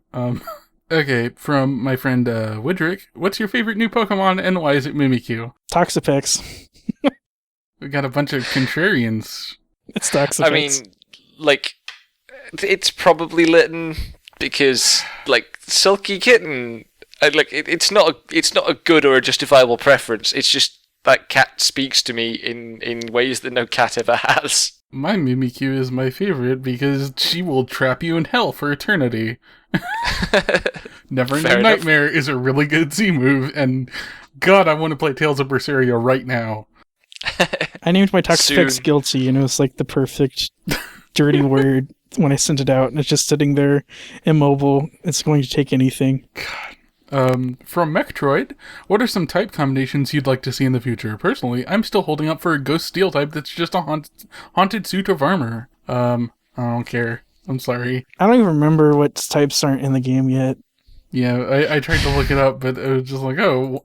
Okay, from my friend Widrick, what's your favorite new Pokemon and why is it Mimikyu? Toxapex. We got a bunch of contrarians. It's Toxapex. I mean, like, it's probably Litten because, like, Sulky Kitten. Like, it's not a good or a justifiable preference. It's just that cat speaks to me in ways that no cat ever has. My Mimikyu is my favorite because she will trap you in hell for eternity. Never Ending Nightmare is a really good Z move, and God, I want to play Tales of Berseria right now. I named my Toxapex Guilty, and it was like the perfect dirty word when I sent it out, and it's just sitting there immobile. It's going to take anything. God. From Mechtroid, what are some type combinations you'd like to see in the future? Personally, I'm still holding up for a Ghost Steel type that's just a haunted suit of armor. I don't care. I'm sorry. I don't even remember what types aren't in the game yet. Yeah, I tried to look it up, but it was just like, oh,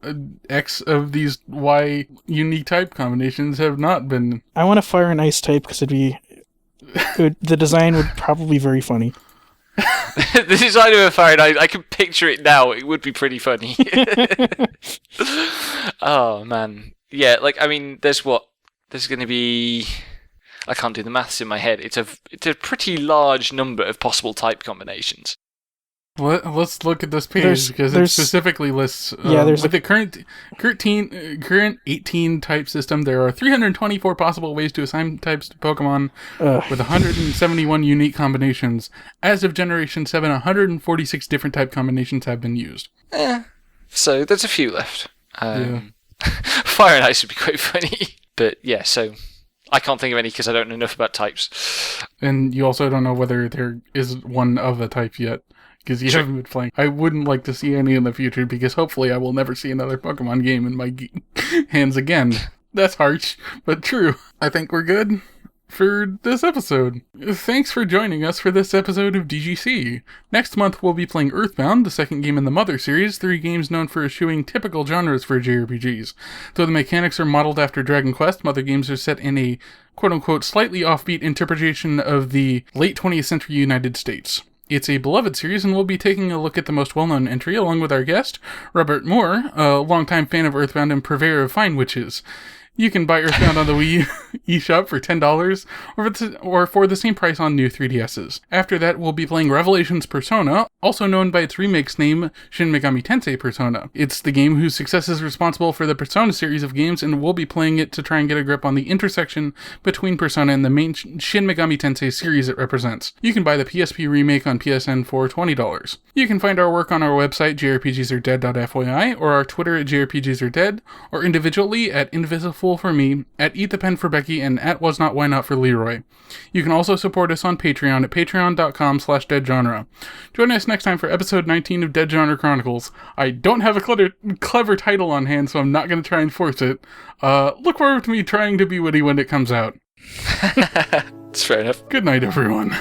X of these Y unique type combinations have not been. I want a fire and ice type because the design would probably be very funny. The design of a fire and ice, I can picture it now. It would be pretty funny. Oh man, yeah. Like I mean, there's going to be. I can't do the maths in my head. It's a pretty large number of possible type combinations. Let's look at this page because it specifically lists. With the current 18 type system, there are 324 possible ways to assign types to Pokemon, with 171 unique combinations. As of Generation 7, 146 different type combinations have been used. So there's a few left. Yeah. Fire and Ice would be quite funny, but yeah. So I can't think of any because I don't know enough about types. And you also don't know whether there is one of a type yet. Because you haven't been playing. I wouldn't like to see any in the future because hopefully I will never see another Pokemon game in my hands again. That's harsh, but true. I think we're good for this episode. Thanks for joining us for this episode of DGC. Next month we'll be playing Earthbound, the second game in the Mother series, 3 games known for eschewing typical genres for JRPGs. Though the mechanics are modeled after Dragon Quest, Mother games are set in a quote-unquote slightly offbeat interpretation of the late 20th century United States. It's a beloved series, and we'll be taking a look at the most well-known entry, along with our guest, Robert Moore, a longtime fan of Earthbound and purveyor of fine witches. You can buy Earthbound on the Wii eShop for $10, or for the same price on new 3DSs. After that, we'll be playing Revelations Persona, also known by its remake's name, Shin Megami Tensei Persona. It's the game whose success is responsible for the Persona series of games, and we'll be playing it to try and get a grip on the intersection between Persona and the main Shin Megami Tensei series it represents. You can buy the PSP remake on PSN for $20. You can find our work on our website, jrpgsaredead.fyi, or our Twitter at jrpgsaredead, or individually at Invisible for me, at Eat the Pen for Becky, and at Was Not Why Not for Leroy. You can also support us on Patreon at patreon.com/deadgenre. Join us next time for episode 19 of Dead Genre Chronicles. I don't have a clever title on hand, so I'm not going to try and force it. Look forward to me trying to be witty when it comes out. That's fair enough. Good night, everyone.